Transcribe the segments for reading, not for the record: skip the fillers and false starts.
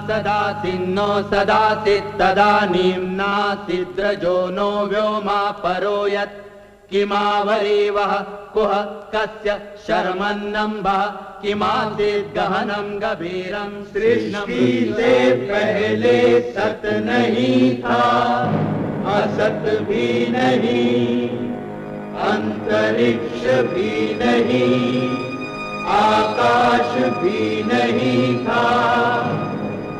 सदासिन्नो सदासित् तदानीं नासिद्रजो नो व्योमा परो यत् किमावरीवः कुह कस्य शर्मन्नम्भः किमासीत् गहनं गभीरं। सृष्टि से पहले सत नहीं था, असत भी नहीं, अंतरिक्ष भी नहीं, आकाश भी नहीं था।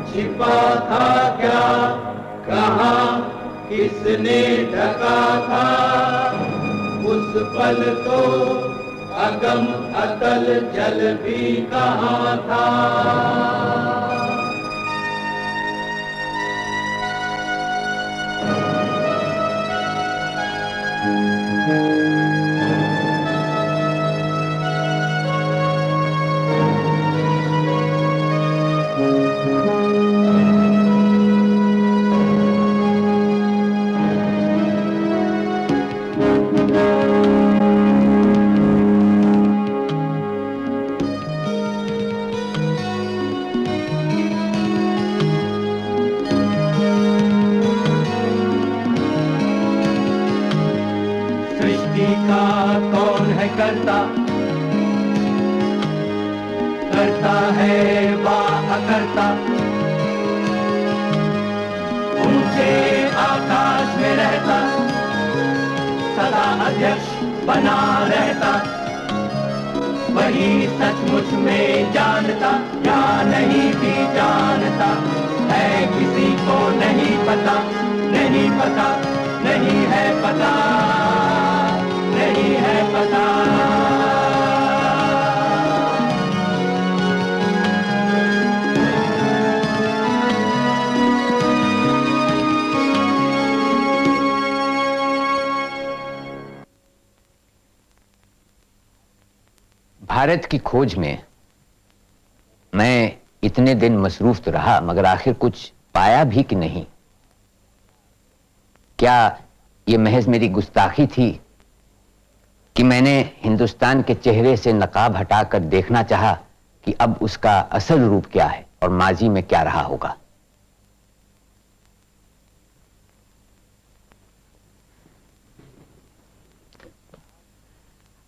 छिपा था क्या, कहाँ, किसने ढका था? उस पल तो अगम अतल जल भी कहाँ था। करता है वाह करता, ऊंचे आकाश में रहता, सदा अध्यक्ष बना रहता। वही सचमुच में जानता या नहीं भी जानता है, किसी को नहीं पता, नहीं पता, नहीं है पता, नहीं है पता। भारत की खोज में मैं इतने दिन मसरूफ तो रहा, मगर आखिर कुछ पाया भी कि नहीं। क्या ये महज मेरी गुस्ताखी थी कि मैंने हिंदुस्तान के चेहरे से नकाब हटाकर देखना चाहा कि अब उसका असल रूप क्या है और माजी में क्या रहा होगा।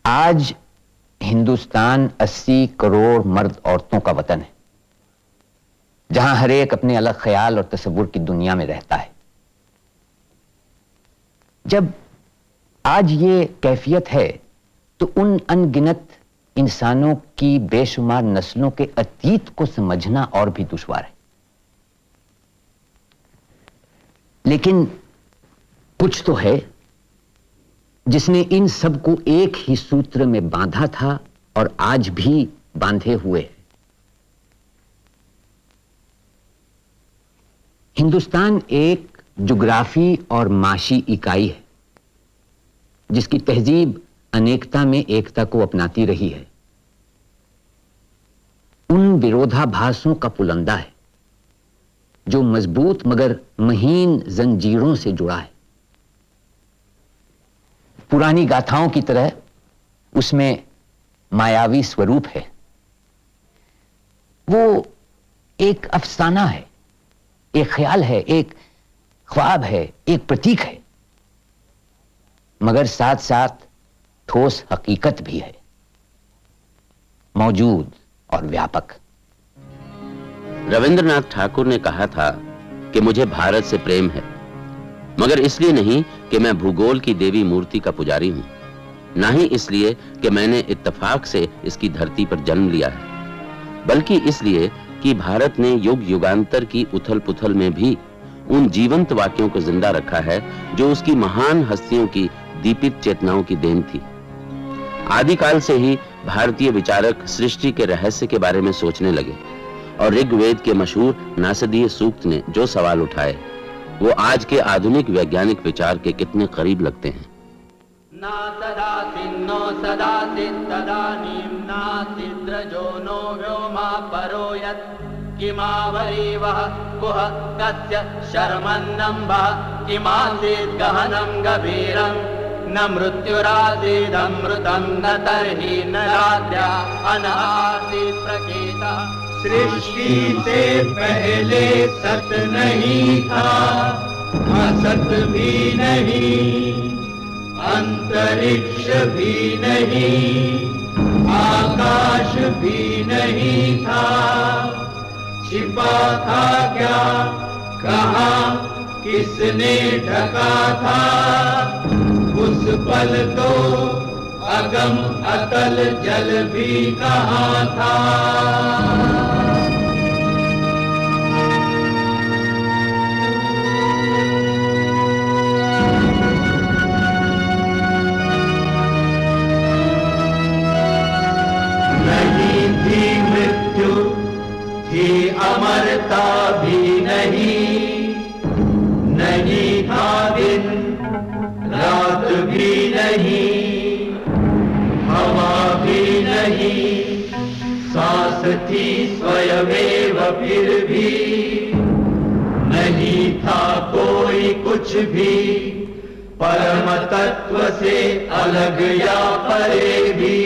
आज हिंदुस्तान 80 करोड़ मर्द औरतों का वतन है, जहां हर एक अपने अलग ख्याल और तसव्वुर की दुनिया में रहता है। जब आज ये कैफियत है तो उन अनगिनत इंसानों की बेशुमार नस्लों के अतीत को समझना और भी दुश्वार है। लेकिन कुछ तो है जिसने इन सब को एक ही सूत्र में बांधा था और आज भी बांधे हुए है। हिंदुस्तान एक जुग्राफी और माशी इकाई है जिसकी तहजीब अनेकता में एकता को अपनाती रही है। उन विरोधाभासों का पुलंदा है जो मजबूत मगर महीन जंजीरों से जुड़ा है। पुरानी गाथाओं की तरह उसमें मायावी स्वरूप है। वो एक अफसाना है, एक ख्याल है, एक ख्वाब है, एक प्रतीक है, मगर साथ साथ ठोस हकीकत भी है, मौजूद और व्यापक। रविंद्रनाथ ठाकुर ने कहा था कि मुझे भारत से प्रेम है, मगर इसलिए नहीं कि मैं भूगोल की देवी मूर्ति का पुजारी हूं, ना ही इसलिए कि मैंने इत्तेफाक से इसकी धरती पर जन्म लिया है, बल्कि इसलिए कि भारत ने युग युगांतर की उथल पुथल में भी उन जीवंत वाक्यों को जिंदा रखा है जो उसकी महान हस्तियों की दीपित चेतनाओं की देन थी। आदिकाल से ही भारतीय विचारक सृष्टि के रहस्य के बारे में सोचने लगे और ऋग्वेद के मशहूर नासदीय सूक्त ने जो सवाल उठाए वो आज के आधुनिक वैज्ञानिक विचार के कितने करीब लगते हैं। ना सदासिन्नो सदासित् तदानीं नासिद्रजो नो व्योमा परो यत् किमावरीवः कुह कस्य शर्मन्नम्भः किमासीत् गहनं गभीरं। न मृत्युरासीदमृतं न तर्हि न रात्र्या अनासीत् प्रकेतः सृष्टि से पहले सत नहीं था, असत भी नहीं, अंतरिक्ष भी नहीं, आकाश भी नहीं था। छिपा था क्या, कहाँ, किसने ढका था? उस पल तो अगम अतल जल भी कहाँ था? नहीं थी मृत्यु, थी अमरता भी नहीं, नहीं था दिन रात भी नहीं, हवा भी नहीं, सांस थी स्वयमेव फिर भी, नहीं था कोई कुछ भी, परम तत्व से अलग या परे भी।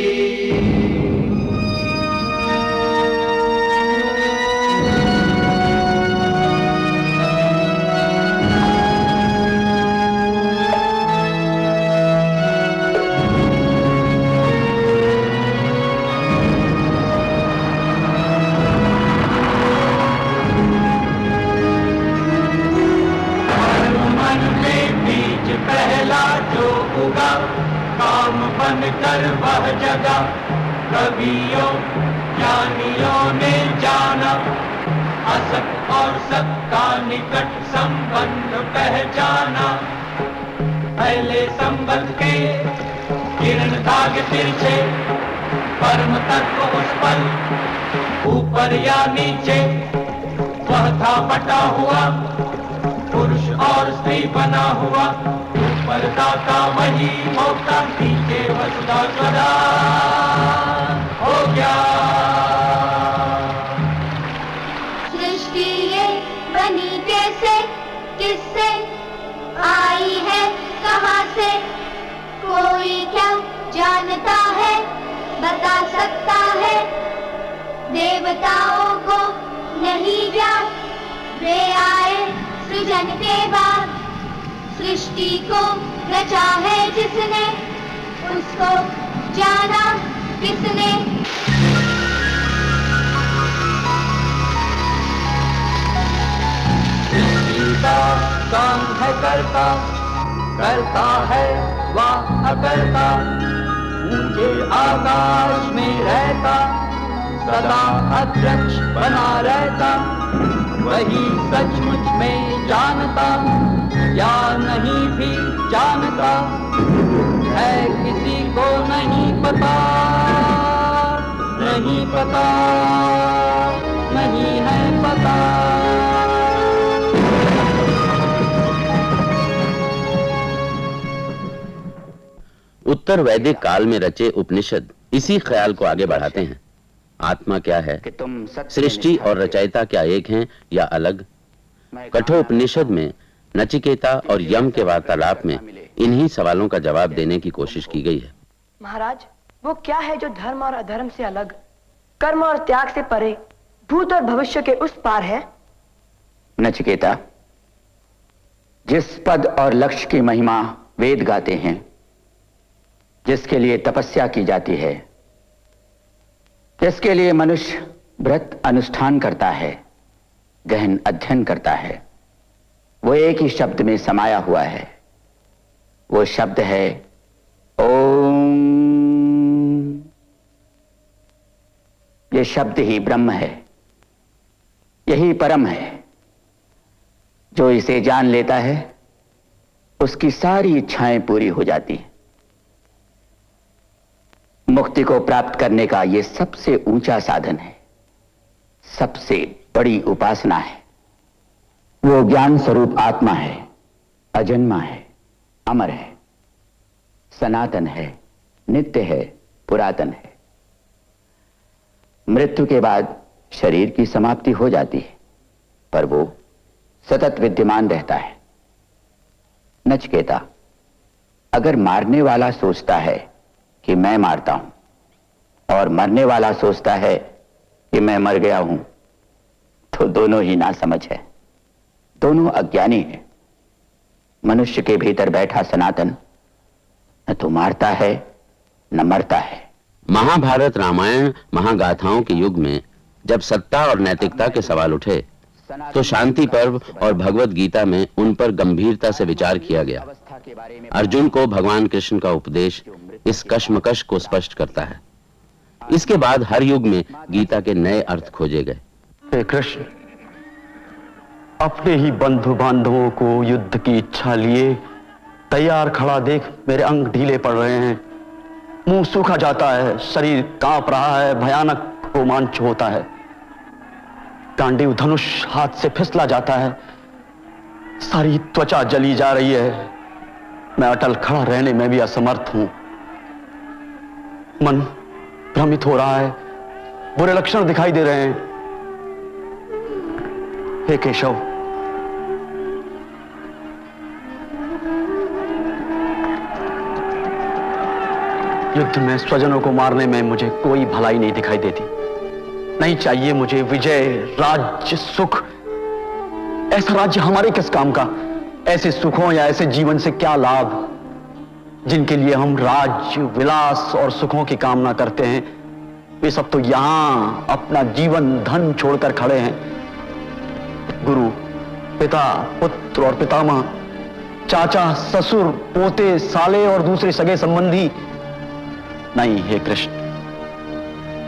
काम बनकर वह जगह कवियों ज्ञानियों ने जाना, असत और सत का निकट संबंध पहचाना। पहले संबंध के किरण धागे तिरछे, परम तत्व उस पर ऊपर या नीचे, वह था बटा हुआ पुरुष और स्त्री बना हुआ, परदाता वही भोक्ता, नीचे वसुधा स्वदा हो गया। सृष्टि ये बनी कैसे, किससे आई है, कहाँ से? कोई क्या जानता है, बता सकता है? देवताओं को नहीं ज्ञात, वे आए सृजन के बाद। सृष्टि को रचा है जिसने, उसको जाना किसने? सृष्टि का काम है करता, करता है वह अकर्ता, ऊंचे आकाश में रहता, सदा अध्यक्ष बना रहता, वही सचमुच में जानता या नहीं भी जानता है, किसी को नहीं पता, नहीं पता, नहीं है पता। उत्तर वैदिक काल में रचे उपनिषद इसी ख्याल को आगे बढ़ाते हैं। आत्मा क्या है, सृष्टि और रचयिता क्या एक हैं या अलग? कठोपनिषद में नचिकेता और यम के वार्तालाप में इन्हीं सवालों का जवाब देने की कोशिश की गई है। महाराज, वो क्या है जो धर्म और अधर्म से अलग, कर्म और त्याग से परे, भूत और भविष्य के उस पार है? नचिकेता, जिस पद और लक्ष्य की महिमा वेद गाते हैं, जिसके लिए तपस्या की जाती है, जिसके लिए मनुष्य व्रत अनुष्ठान करता है, गहन अध्ययन करता है, वो एक ही शब्द में समाया हुआ है। वो शब्द है ओम। ये शब्द ही ब्रह्म है, यही परम है। जो इसे जान लेता है उसकी सारी इच्छाएं पूरी हो जाती हैं। मुक्ति को प्राप्त करने का यह सबसे ऊंचा साधन है, सबसे बड़ी उपासना है। वो ज्ञान स्वरूप आत्मा है, अजन्मा है, अमर है, सनातन है, नित्य है, पुरातन है। मृत्यु के बाद शरीर की समाप्ति हो जाती है, पर वो सतत विद्यमान रहता है। नचिकेता, अगर मारने वाला सोचता है कि मैं मारता हूं और मरने वाला सोचता है कि मैं मर गया हूं तो दोनों ही नासमझ है, दोनों अज्ञानी है। मनुष्य के भीतर बैठा सनातन न तो मारता है न मरता है। महाभारत रामायण महागाथाओं के युग में जब सत्ता और नैतिकता के सवाल उठे तो शांति पर्व और भगवत गीता में उन पर गंभीरता से विचार किया गया। अर्जुन को भगवान कृष्ण का उपदेश इस कश्मकश को स्पष्ट करता है। इसके बाद हर युग में गीता के नए अर्थ खोजे गए। हे कृष्ण, अपने ही बंधु बांधवों को युद्ध की इच्छा लिए तैयार खड़ा देख मेरे अंग ढीले पड़ रहे हैं, मुंह सूखा जाता है, शरीर कांप रहा है, भयानक रोमांच होता है, गांडीव धनुष हाथ से फिसला जाता है, सारी त्वचा जली जा रही है, मैं अटल खड़ा रहने में भी असमर्थ हूं, मन भ्रमित हो रहा है, बुरे लक्षण दिखाई दे रहे हैं। हे केशव, युद्ध में स्वजनों को मारने में मुझे कोई भलाई नहीं दिखाई देती। नहीं चाहिए मुझे विजय, राज्य, सुख। ऐसा राज्य हमारे किस काम का? ऐसे सुखों या ऐसे जीवन से क्या लाभ जिनके लिए हम राज्य, विलास और सुखों की कामना करते हैं? वे सब तो यहां अपना जीवन धन छोड़कर खड़े हैं। गुरु, पिता, पुत्र और पितामह, चाचा, ससुर, पोते, साले और दूसरे सगे संबंधी। नहीं हे कृष्ण,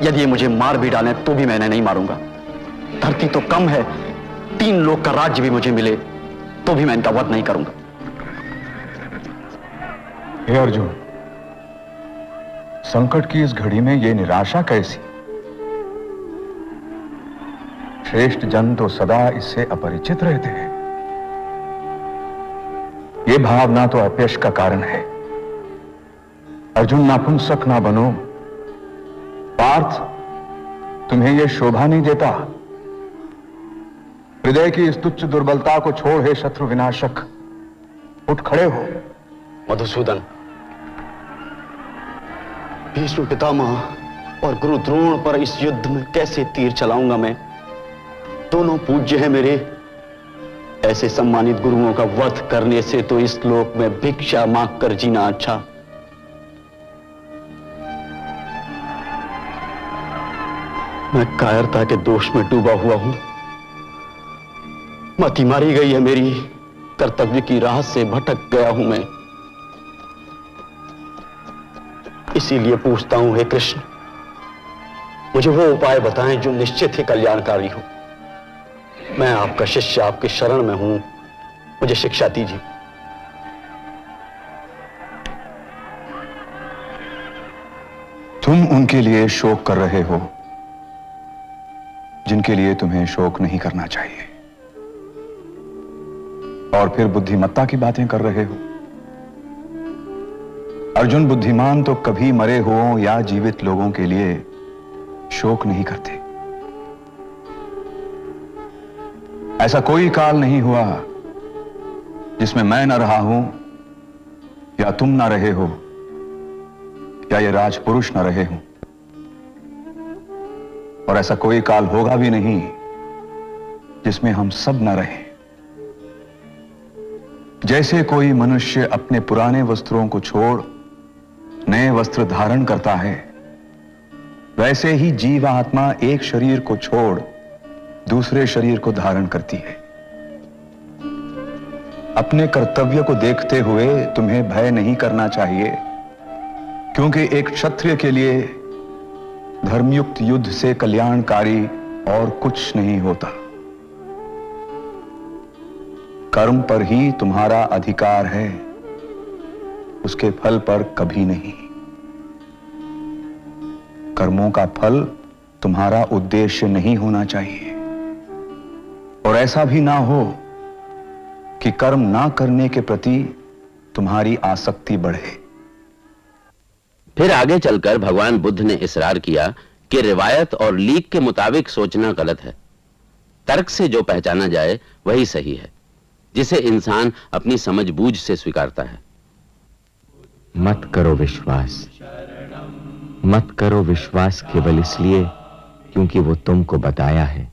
यदि ये मुझे मार भी डालें तो भी मैं नहीं मारूंगा। धरती तो कम है, 3 लोक का राज्य भी मुझे मिले तो भी मैं इनका वध नहीं करूंगा। हे अर्जुन, संकट की इस घड़ी में ये निराशा कैसी? श्रेष्ठ जन तो सदा इससे अपरिचित रहते हैं। ये भावना तो अपयश का कारण है। अर्जुन, नापुंसक ना बनो। पार्थ, तुम्हें यह शोभा नहीं देता। हृदय की इस तुच्छ दुर्बलता को छोड़, हे शत्रु विनाशक, उठ खड़े हो। मधुसूदन, भीष्म पितामह और गुरु द्रोण पर इस युद्ध में कैसे तीर चलाऊंगा मैं? दोनों पूज्य हैं मेरे। ऐसे सम्मानित गुरुओं का वध करने से तो इस लोक में भिक्षा मांग कर जीना अच्छा। मैं कायरता के दोष में डूबा हुआ हूं, मति मारी गई है मेरी, कर्तव्य की राह से भटक गया हूं मैं। इसीलिए पूछता हूं हे कृष्ण, मुझे वो उपाय बताएं जो निश्चित ही कल्याणकारी हो। मैं आपका शिष्य, आपके शरण में हूं, मुझे शिक्षा दीजिए। तुम उनके लिए शोक कर रहे हो जिनके लिए तुम्हें शोक नहीं करना चाहिए, और फिर बुद्धिमत्ता की बातें कर रहे हो। अर्जुन, बुद्धिमान तो कभी मरे हुओं या जीवित लोगों के लिए शोक नहीं करते। ऐसा कोई काल नहीं हुआ जिसमें मैं न रहा हूं, या तुम न रहे हो, या ये राजपुरुष न रहे हो, और ऐसा कोई काल होगा भी नहीं जिसमें हम सब न रहें। जैसे कोई मनुष्य अपने पुराने वस्त्रों को छोड़ नए वस्त्र धारण करता है, वैसे ही जीवात्मा एक शरीर को छोड़ दूसरे शरीर को धारण करती है। अपने कर्तव्य को देखते हुए तुम्हें भय नहीं करना चाहिए, क्योंकि एक क्षत्रिय के लिए धर्मयुक्त युद्ध से कल्याणकारी और कुछ नहीं होता। कर्म पर ही तुम्हारा अधिकार है, उसके फल पर कभी नहीं। कर्मों का फल तुम्हारा उद्देश्य नहीं होना चाहिए, और ऐसा भी ना हो कि कर्म ना करने के प्रति तुम्हारी आसक्ति बढ़े। फिर आगे चलकर भगवान बुद्ध ने इसरार किया कि रिवायत और लीक के मुताबिक सोचना गलत है। तर्क से जो पहचाना जाए वही सही है, जिसे इंसान अपनी समझबूझ से स्वीकारता है। मत करो विश्वास, मत करो विश्वास केवल इसलिए क्योंकि वो तुमको बताया है,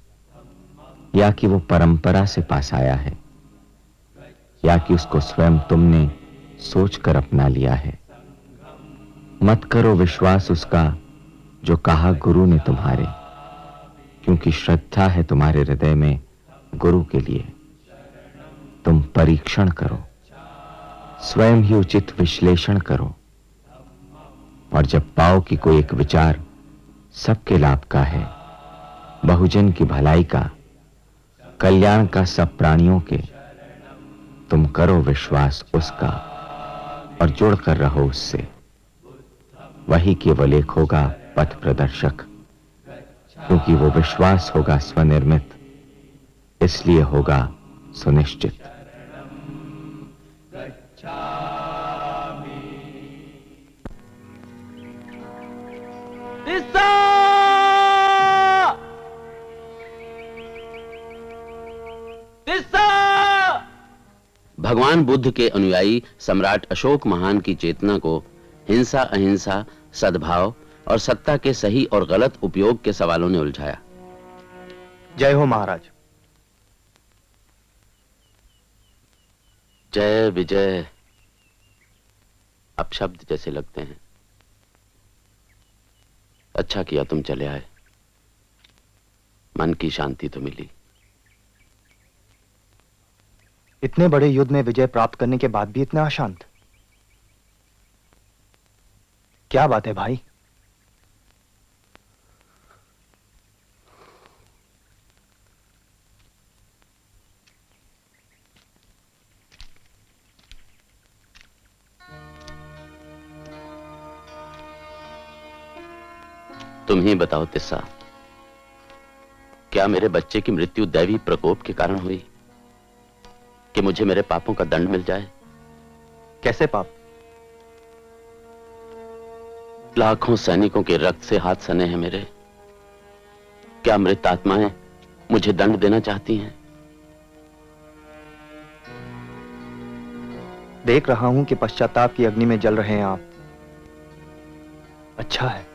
या कि वो परंपरा से पास आया है, या कि उसको स्वयं तुमने सोचकर अपना लिया है। मत करो विश्वास उसका जो कहा गुरु ने तुम्हारे, क्योंकि श्रद्धा है तुम्हारे हृदय में गुरु के लिए। तुम परीक्षण करो, स्वयं ही उचित विश्लेषण करो, और जब पाओ कि कोई एक विचार सबके लाभ का है, बहुजन की भलाई का, कल्याण का सब प्राणियों के, तुम करो विश्वास उसका और जुड़कर रहो उससे। वही केवल एक होगा पथ प्रदर्शक, क्योंकि वो विश्वास होगा स्वनिर्मित, इसलिए होगा सुनिश्चित। भगवान बुद्ध के अनुयायी सम्राट अशोक महान की चेतना को हिंसा, अहिंसा, सद्भाव और सत्ता के सही और गलत उपयोग के सवालों ने उलझाया। जय हो महाराज। जय विजय अपशब्द जैसे लगते हैं। अच्छा किया तुम चले आए, मन की शांति तो मिली। इतने बड़े युद्ध में विजय प्राप्त करने के बाद भी इतना अशांत, क्या बात है भाई? तुम ही बताओ तिस्सा, क्या मेरे बच्चे की मृत्यु दैवी प्रकोप के कारण हुई कि मुझे मेरे पापों का दंड मिल जाए? कैसे पाप? लाखों सैनिकों के रक्त से हाथ सने हैं मेरे। क्या मृत आत्माएं मुझे दंड देना चाहती हैं? देख रहा हूं कि पश्चाताप की अग्नि में जल रहे हैं आप। अच्छा है,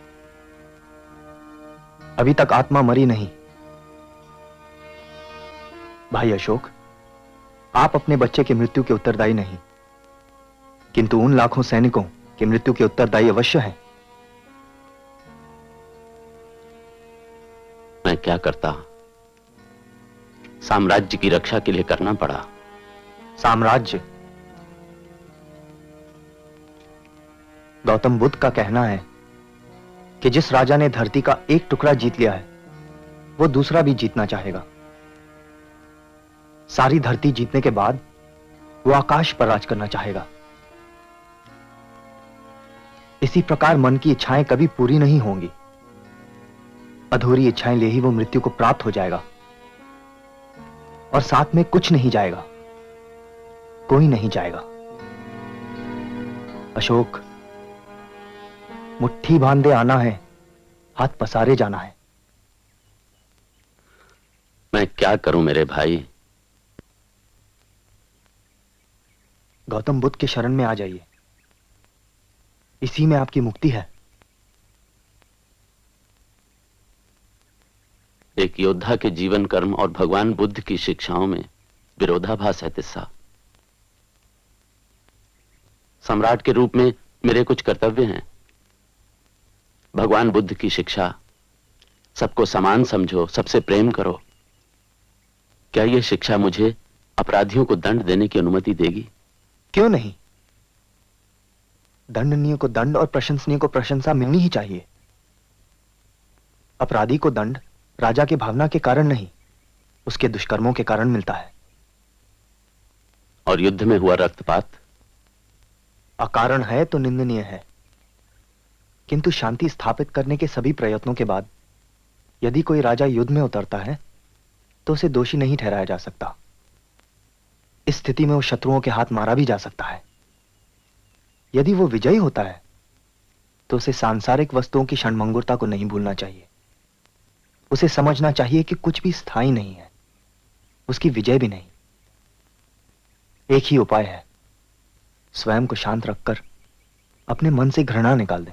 अभी तक आत्मा मरी नहीं। भाई अशोक, आप अपने बच्चे की मृत्यु के उत्तरदायी नहीं, किंतु उन लाखों सैनिकों की मृत्यु के उत्तरदायी अवश्य हैं। मैं क्या करता, साम्राज्य की रक्षा के लिए करना पड़ा। साम्राज्य? गौतम बुद्ध का कहना है कि जिस राजा ने धरती का एक टुकड़ा जीत लिया है, वो दूसरा भी जीतना चाहेगा। सारी धरती जीतने के बाद वो आकाश पर राज करना चाहेगा। इसी प्रकार मन की इच्छाएं कभी पूरी नहीं होंगी। अधूरी इच्छाएं ले ही वो मृत्यु को प्राप्त हो जाएगा, और साथ में कुछ नहीं जाएगा, कोई नहीं जाएगा। अशोक, मुट्ठी बांधे आना है, हाथ पसारे जाना है। मैं क्या करूं मेरे भाई? गौतम बुद्ध के शरण में आ जाइए, इसी में आपकी मुक्ति है। एक योद्धा के जीवन कर्म और भगवान बुद्ध की शिक्षाओं में विरोधाभास है तिस्सा। सम्राट के रूप में मेरे कुछ कर्तव्य हैं। भगवान बुद्ध की शिक्षा, सबको समान समझो, सबसे प्रेम करो, क्या यह शिक्षा मुझे अपराधियों को दंड देने की अनुमति देगी? क्यों नहीं? दंडनीय को दंड और प्रशंसनीय को प्रशंसा मिलनी ही चाहिए। अपराधी को दंड राजा की भावना के कारण नहीं, उसके दुष्कर्मों के कारण मिलता है। और युद्ध में हुआ रक्तपात अकारण है तो निंदनीय है, किंतु शांति स्थापित करने के सभी प्रयत्नों के बाद यदि कोई राजा युद्ध में उतरता है तो उसे दोषी नहीं ठहराया जा सकता। इस स्थिति में वो शत्रुओं के हाथ मारा भी जा सकता है। यदि वो विजयी होता है तो उसे सांसारिक वस्तुओं की क्षणभंगुरता को नहीं भूलना चाहिए। उसे समझना चाहिए कि कुछ भी स्थायी नहीं है, उसकी विजय भी नहीं। एक ही उपाय है, स्वयं को शांत रखकर अपने मन से घृणा निकाल दें।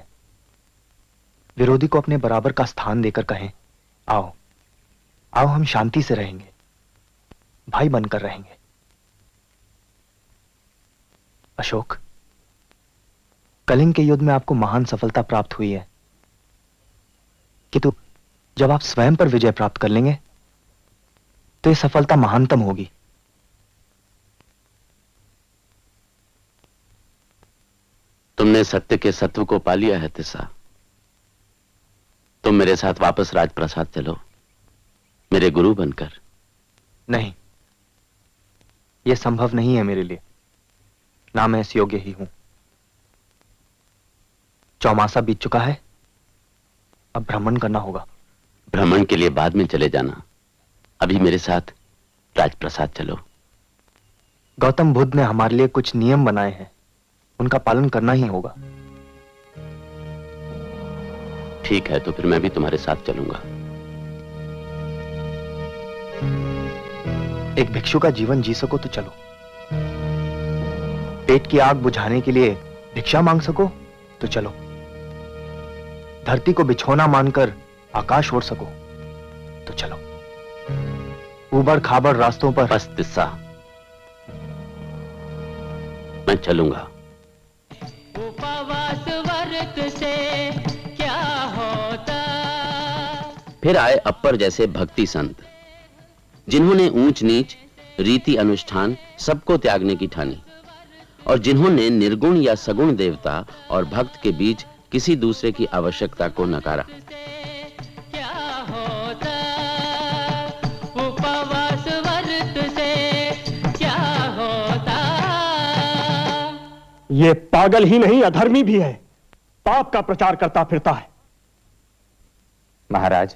विरोधी को अपने बराबर का स्थान देकर कहें आओ आओ, हम शांति से रहेंगे, भाई बनकर रहेंगे। अशोक, कलिंग के युद्ध में आपको महान सफलता प्राप्त हुई है, किंतु जब आप स्वयं पर विजय प्राप्त कर लेंगे तो यह सफलता महानतम होगी। तुमने सत्य के सत्व को पा लिया है तिस्सा। तुम मेरे साथ वापस राजप्रसाद चलो, मेरे गुरु बनकर। नहीं, यह संभव नहीं है मेरे लिए, ना मैं इस योग्य ही हूं। चौमासा बीत चुका है, अब भ्रमण करना होगा। भ्रमण के लिए बाद में चले जाना, अभी मेरे साथ राजप्रसाद चलो। गौतम बुद्ध ने हमारे लिए कुछ नियम बनाए हैं, उनका पालन करना ही होगा। ठीक है, तो फिर मैं भी तुम्हारे साथ चलूंगा। एक भिक्षु का जीवन जी सको तो चलो, पेट की आग बुझाने के लिए भिक्षा मांग सको तो चलो, धरती को बिछौना मानकर आकाश ओढ़ सको तो चलो, ऊबड़ खाबड़ रास्तों पर। बस तिस्सा, मैं चलूंगा। उपवास व्रत से क्या होता। फिर आए अप्पर जैसे भक्ति संत, जिन्होंने ऊंच नीच, रीति अनुष्ठान सबको त्यागने की ठानी, और जिन्होंने निर्गुण या सगुण देवता और भक्त के बीच किसी दूसरे की आवश्यकता को नकारा। क्या होता उपवास व्रत से क्या होता। ये पागल ही नहीं, अधर्मी भी है, पाप का प्रचार करता फिरता है। महाराज,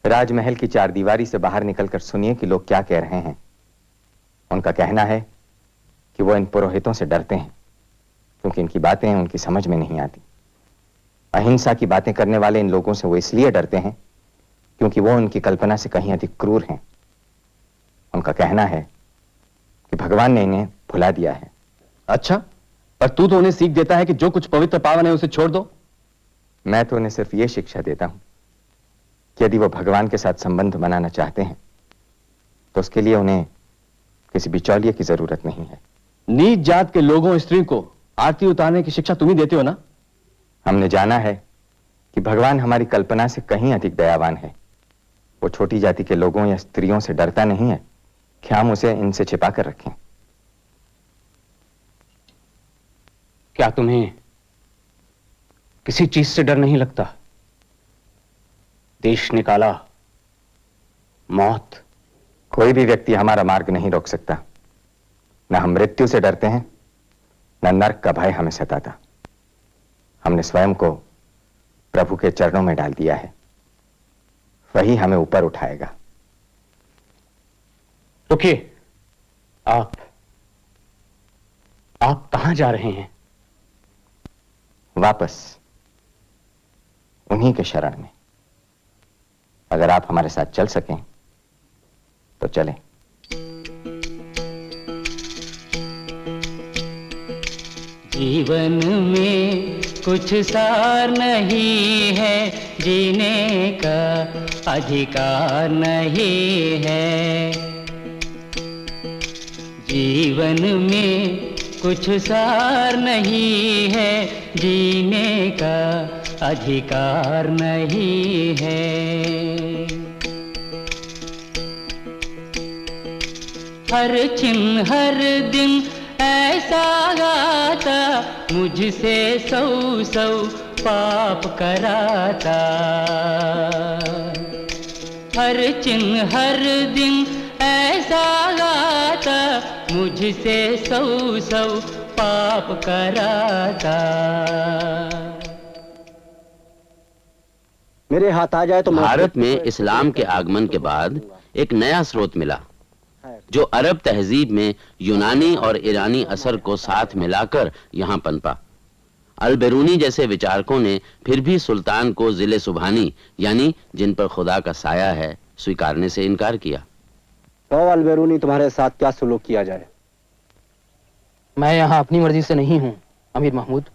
राजमहल की चारदीवारी से बाहर निकलकर सुनिए कि लोग क्या कह रहे हैं। उनका कहना है कि वो इन पुरोहितों से डरते हैं क्योंकि इनकी बातें उनकी समझ में नहीं आती। अहिंसा की बातें करने वाले इन लोगों से वो इसलिए डरते हैं क्योंकि वो उनकी कल्पना से कहीं अधिक क्रूर हैं। उनका कहना है कि भगवान ने इन्हें भुला दिया है। अच्छा, पर तू तो उन्हें सीख देता है कि जो कुछ पवित्र पावन है उसे छोड़ दो। मैं तो उन्हें सिर्फ ये शिक्षा देता हूं कि यदि वो भगवान के साथ संबंध बनाना चाहते हैं तो उसके लिए उन्हें किसी बिचौलिए की जरूरत नहीं है। नीच जात के लोगों, स्त्री को आरती उतारने की शिक्षा तुम ही देते हो ना। हमने जाना है कि भगवान हमारी कल्पना से कहीं अधिक दयावान है। वो छोटी जाति के लोगों या स्त्रियों से डरता नहीं है कि हम उसे इनसे छिपा कर रखें। क्या तुम्हें किसी चीज से डर नहीं लगता? देश निकाला, मौत। कोई भी व्यक्ति हमारा मार्ग नहीं रोक सकता। न हम मृत्यु से डरते हैं, न नरक का भय हमें सताता। हमने स्वयं को प्रभु के चरणों में डाल दिया है, वही हमें ऊपर उठाएगा। रुकिए, आप कहां जा रहे हैं? वापस उन्हीं के शरण में। अगर आप हमारे साथ चल सकें तो चलें। जीवन में कुछ सार नहीं है, जीने का अधिकार नहीं है। जीवन में कुछ सार नहीं है, जीने का अधिकार नहीं है। हर छिन हर दिन ऐसा गाता, मुझसे सौ सौ पाप कराता। हर छिन हर दिन ऐसा गाता, मुझसे सौ सौ पाप कराता। मेरे हाथ आ जाए तो भारत में इस्लाम के आगमन के बाद एक नया स्रोत मिला जो अरब तहजीब में यूनानी और ईरानी असर को साथ मिलाकर यहां पनपा। अल-बेरूनी जैसे विचारकों ने फिर भी सुल्तान को जिले सुबहानी यानी जिन पर खुदा का साया है स्वीकारने से इनकार किया। तो अल-बेरूनी, तुम्हारे साथ क्या सुलूक किया जाए? मैं यहाँ अपनी मर्जी से नहीं हूँ अमीर महमूद,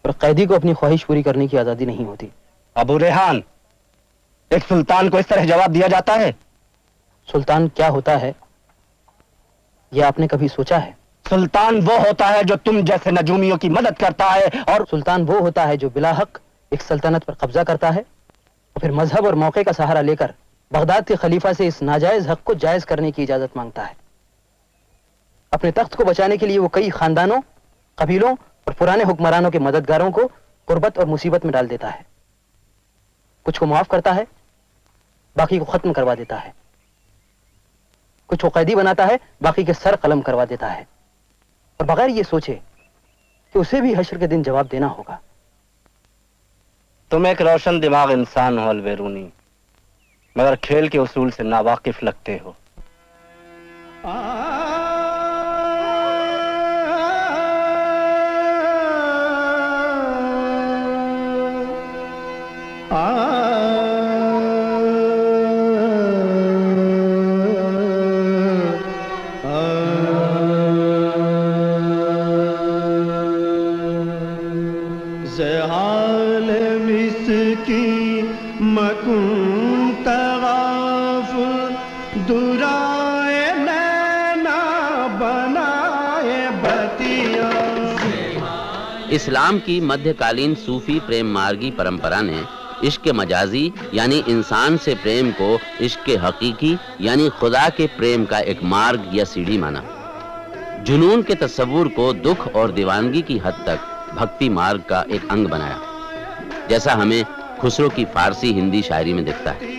पर कैदी को अपनी ख्वाहिश पूरी करने की आजादी नहीं होती। अबू रेहान, एक सुल्तान को इस तरह जवाब दिया जाता है? सुल्तान क्या होता है यह आपने कभी सोचा है? सुल्तान वो होता है जो तुम जैसे नजूमियों की मदद करता है, और सुल्तान वो होता है जो बिला हक एक सल्तनत पर कब्जा करता है और फिर मजहब और मौके का सहारा लेकर बगदाद के खलीफा से इस नाजायज हक को जायज करने की इजाजत मांगता है। अपने तख्त को बचाने के लिए वो कई खानदानों, कबीलों और पुराने हुक्मरानों के मददगारों को गुर्बत और मुसीबत में डाल देता है। कुछ को माफ करता है, बाकी को खत्म करवा देता है। कुछ को कैदी बनाता है, बाकी के सर कलम करवा देता है, और बगैर ये सोचे कि उसे भी हश्र के दिन जवाब देना होगा। तुम एक रोशन दिमाग इंसान हो अलबेरूनी, मगर खेल के उसूल से नावाकिफ लगते हो। इस्लाम की मध्यकालीन सूफी प्रेम मार्गी परंपरा ने इश्क मजाजी यानी इंसान से प्रेम को इश्क हकीकी यानी खुदा के प्रेम का एक मार्ग या सीढ़ी माना। जुनून के तस्वुर को दुख और दीवानगी की हद तक भक्ति मार्ग का एक अंग बनाया, जैसा हमें खुसरो की फारसी हिंदी शायरी में दिखता है।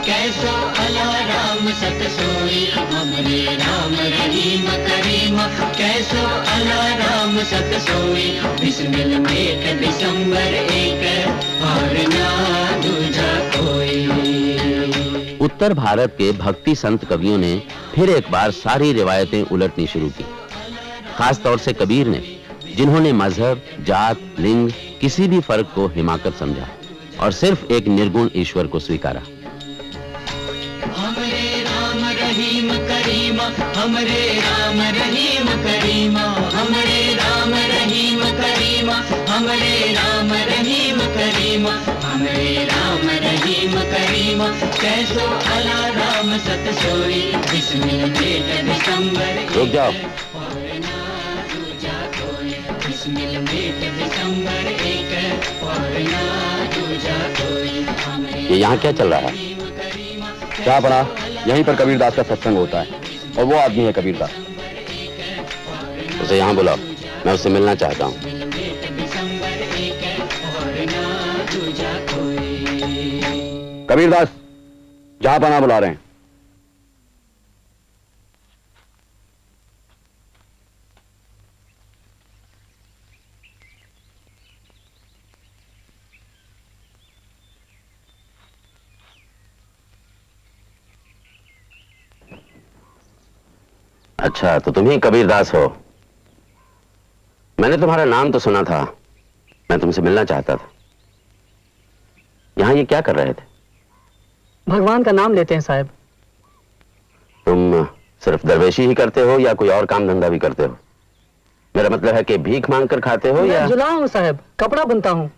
कैसो अला राम सत सोई हमरे राम रहीम करीम कैसो अला राम सत सोई बिस्मिल मेट दिसंबर एक और ना दूजा कोई। उत्तर भारत के भक्ति संत कवियों ने फिर एक बार सारी रिवायतें उलटनी शुरू की, खास तौर से कबीर ने, जिन्होंने मजहब, जात, लिंग किसी भी फर्क को हिमाकत समझा और सिर्फ एक निर्गुण ईश्वर को स्वीकारा। हमरे राम रहीम करीम हमरे राम रहीम करीम हमरे राम रहीम करीम हमरे राम रहीम करीम हमरे राम रहीम करीम कैसो अला राम सत सोई बिस्मिल मेट दिसंबर। रुक जाओ। बिस्मिल मेट दिसंबर एक और ना दूजा कोई। ये यहाँ क्या चल रहा है? क्या पढ़ा? यहीं पर कबीरदास का सत्संग होता है और वो आदमी है कबीरदास। उसे यहाँ बुलाओ, मैं उससे मिलना चाहता हूँ। कबीरदास, जहाँ पना बुला रहे हैं। अच्छा, तो तुम ही कबीरदास हो। मैंने तुम्हारा नाम तो सुना था, मैं तुमसे मिलना चाहता था। यहां ये क्या कर रहे थे? भगवान का नाम लेते हैं साहब। तुम सिर्फ दरवेशी ही करते हो या कोई और काम धंधा भी करते हो? मेरा मतलब है कि भीख मांग कर खाते हो या? जुला हूँ साहब, कपड़ा बुनता हूँ।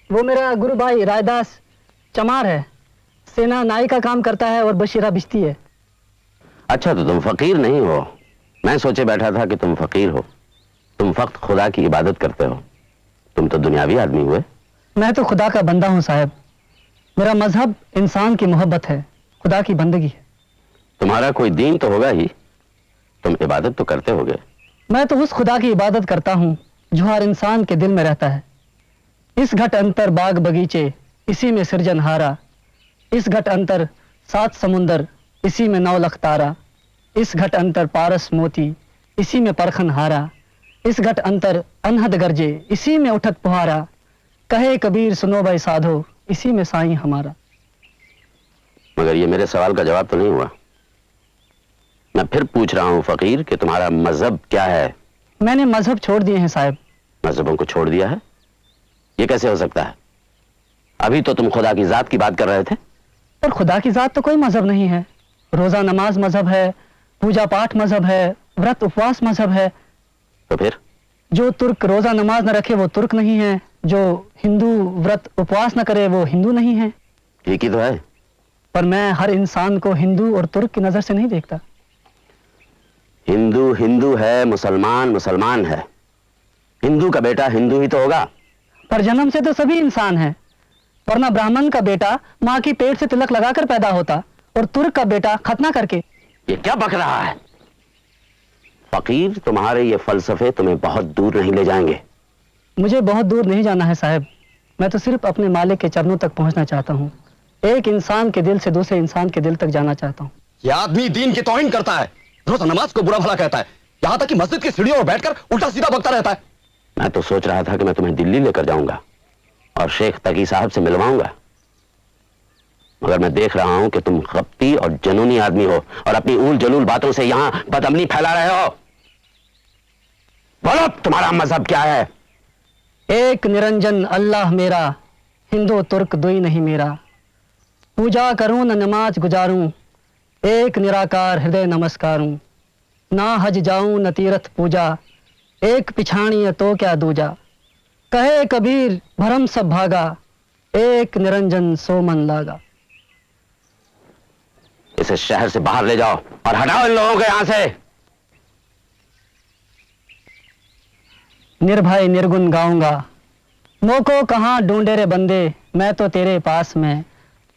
वो मेरा गुरु भाई रायदास चमार है, सेना नाई का काम करता है और बशीरा बिश्ती है। अच्छा, तो तुम फकीर नहीं हो। मैं सोचे बैठा था कि तुम फकीर हो, तुम फक्त खुदा की इबादत करते हो। तुम तो दुनियावी आदमी हुए। मैं तो खुदा का बंदा हूँ साहब। मेरा मजहब इंसान की मोहब्बत है, खुदा की बंदगी है। तुम्हारा कोई दीन तो होगा ही, तुम इबादत तो करते होगे। मैं तो उस खुदा की इबादत करता हूँ जो हर इंसान के दिल में रहता है। इस घट अंतर बाग बगीचे, इसी में सृजनहारा। इस घट अंतर 7 समुंदर, इसी में 9 लाख तारा। इस घट अंतर पारस मोती, इसी में परखन हारा। इस घट अंतर अनहद गरजे, इसी में उठत पुहारा। कहे कबीर सुनो भाई साधो, इसी में साईं हमारा। मगर ये मेरे सवाल का जवाब तो नहीं हुआ। मैं फिर पूछ रहा हूँ फकीर कि तुम्हारा मजहब क्या है? मैंने मजहब छोड़ दिए हैं साहब। मजहबों को छोड़ दिया है? ये कैसे हो सकता है? अभी तो तुम खुदा की जात की बात कर रहे थे। पर खुदा की जात तो कोई मजहब नहीं है। रोजा नमाज मजहब है, पूजा पाठ मजहब है, व्रत उपवास मजहब है। तो फिर? जो तुर्क रोजा नमाज न रखे वो तुर्क नहीं है, जो हिंदू व्रत उपवास न करे वो हिंदू नहीं है। ठीक ही तो है। पर मैं हर इंसान को हिंदू और तुर्क की नजर से नहीं देखता। हिंदू हिंदू है, मुसलमान मुसलमान है। हिंदू का बेटा हिंदू ही तो होगा। पर जन्म से तो सभी इंसान हैं। वरना ब्राह्मण का बेटा माँ की पेट से तिलक लगाकर पैदा होता और तुर्क का बेटा खतना करके। ये क्या बक रहा है? फकीर, तुम्हारे ये फलसफे तुम्हें बहुत दूर नहीं ले जाएंगे। मुझे बहुत दूर नहीं जाना है साहब। मैं तो सिर्फ अपने मालिक के चरणों तक पहुंचना चाहता हूँ। एक इंसान के दिल से दूसरे इंसान के दिल तक जाना चाहता हूँ। यह आदमी दीन की तौहीन करता है, रोज नमाज को बुरा भला कहता है, यहाँ तक कि मस्जिद की सीढ़ियों पर बैठकर उल्टा सीधा बकता रहता है। मैं तो सोच रहा था कि मैं तुम्हें दिल्ली लेकर जाऊंगा और शेख तकी साहब से मिलवाऊंगा, मगर मैं देख रहा हूं कि तुम खपती और जनूनी आदमी हो और अपनी ऊल जलूल बातों से यहां बदअमनी फैला रहे हो। बोलो, तुम्हारा मजहब क्या है? एक निरंजन अल्लाह मेरा, हिंदू तुर्क दुई नहीं मेरा। पूजा करूं न नमाज गुजारूं, एक निराकार हृदय नमस्कारूं। ना हज जाऊं न तीर्थ पूजा, एक पिछाणी तो क्या दूजा। कहे कबीर भरम सब भागा, एक निरंजन सो मन लागा। इसे शहर से बाहर ले जाओ और हटाओ इन लोगों को यहां से। निर्भय निर्गुण गाऊंगा, मोको कहां ढूंढे रे बंदे, मैं तो तेरे पास में।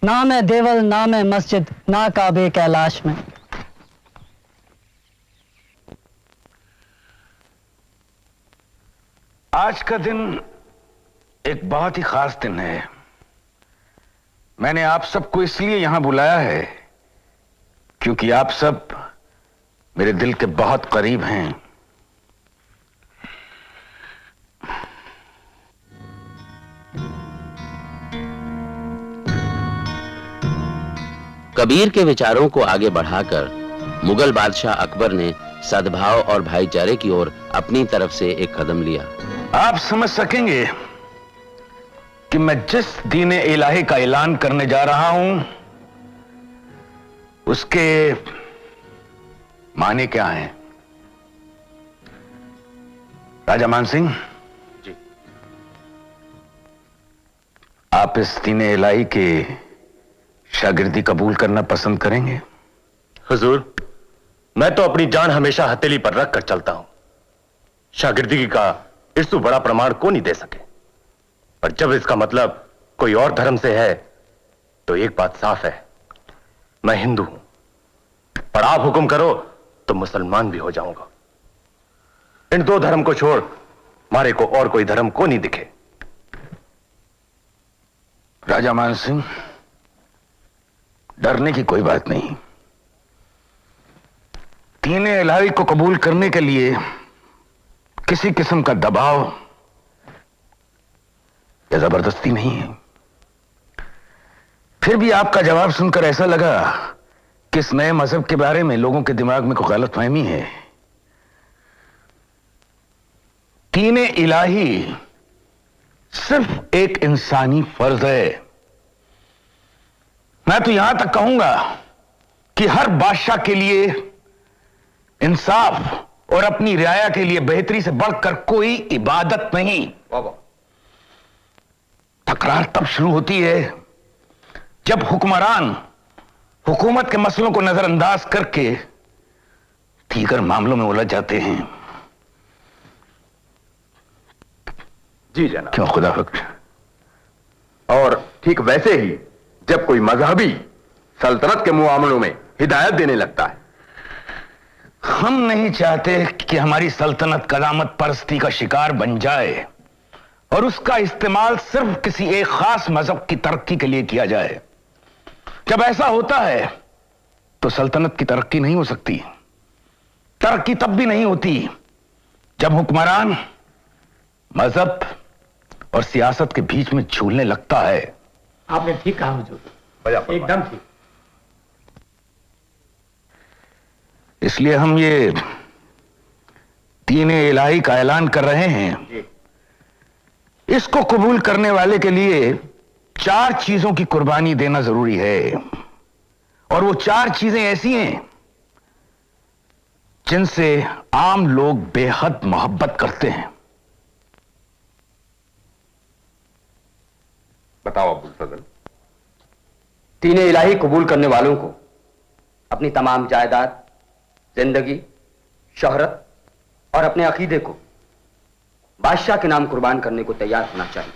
ना मैं देवल ना मैं मस्जिद, ना काबे कैलाश में। आज का दिन एक बहुत ही खास दिन है। मैंने आप सबको इसलिए यहां बुलाया है क्योंकि आप सब मेरे दिल के बहुत करीब हैं। कबीर के विचारों को आगे बढ़ाकर मुगल बादशाह अकबर ने सद्भाव और भाईचारे की ओर अपनी तरफ से एक कदम लिया। आप समझ सकेंगे कि मैं जिस दीन इलाही का ऐलान करने जा रहा हूं उसके माने क्या हैं। राजा मानसिंह जी, आप इस दीन इलाही के शागिर्दी कबूल करना पसंद करेंगे? हुजूर, मैं तो अपनी जान हमेशा हथेली पर रख कर चलता हूं। शागिर्दी का इससे बड़ा प्रमाण को नहीं दे सके, पर जब इसका मतलब कोई और धर्म से है तो एक बात साफ है, मैं हिंदू हूं। पर आप हुक्म करो तो मुसलमान भी हो जाऊंगा। इन दो धर्म को छोड़ मारे को और कोई धर्म को नहीं दिखे। राजा मानसिंह, डरने की कोई बात नहीं। दीन इलाही को कबूल करने के लिए किसी किस्म का दबाव या जबरदस्ती नहीं है। फिर भी आपका जवाब सुनकर ऐसा लगा कि इस नए मजहब के बारे में लोगों के दिमाग में कोई गलतफहमी है। दीन इलाही सिर्फ एक इंसानी फर्ज है। मैं तो यहां तक कहूंगा कि हर बादशाह के लिए इंसाफ और अपनी रियाया के लिए बेहतरी से बढ़कर कोई इबादत नहीं। तकरार तब शुरू होती है जब हुक्मरान हुकूमत के मसलों को नजरअंदाज करके दीगर मामलों में उलझ जाते हैं। जी जनाब। क्यों खुदा वक्त? और ठीक वैसे ही जब कोई मजहबी सल्तनत के मामलों में हिदायत देने लगता है। हम नहीं चाहते कि हमारी सल्तनत कदामत परस्ती का शिकार बन जाए और उसका इस्तेमाल सिर्फ किसी एक खास मजहब की तरक्की के लिए किया जाए। जब ऐसा होता है तो सल्तनत की तरक्की नहीं हो सकती। तरक्की तब भी नहीं होती जब हुक्मरान मजहब और सियासत के बीच में झूलने लगता है। आपने ठीक कहा हुजूर, एकदम ठीक। इसलिए हम ये दीन इलाही का ऐलान कर रहे हैं। इसको कबूल करने वाले के लिए 4 चीजों की कुर्बानी देना जरूरी है, और वो 4 चीजें ऐसी हैं जिनसे आम लोग बेहद मोहब्बत करते हैं। बताओ अब्दुल फजल। दीन इलाही कबूल करने वालों को अपनी तमाम जायदाद, जिंदगी, शोहरत और अपने अकीदे को बादशाह के नाम कुर्बान करने को तैयार होना चाहिए।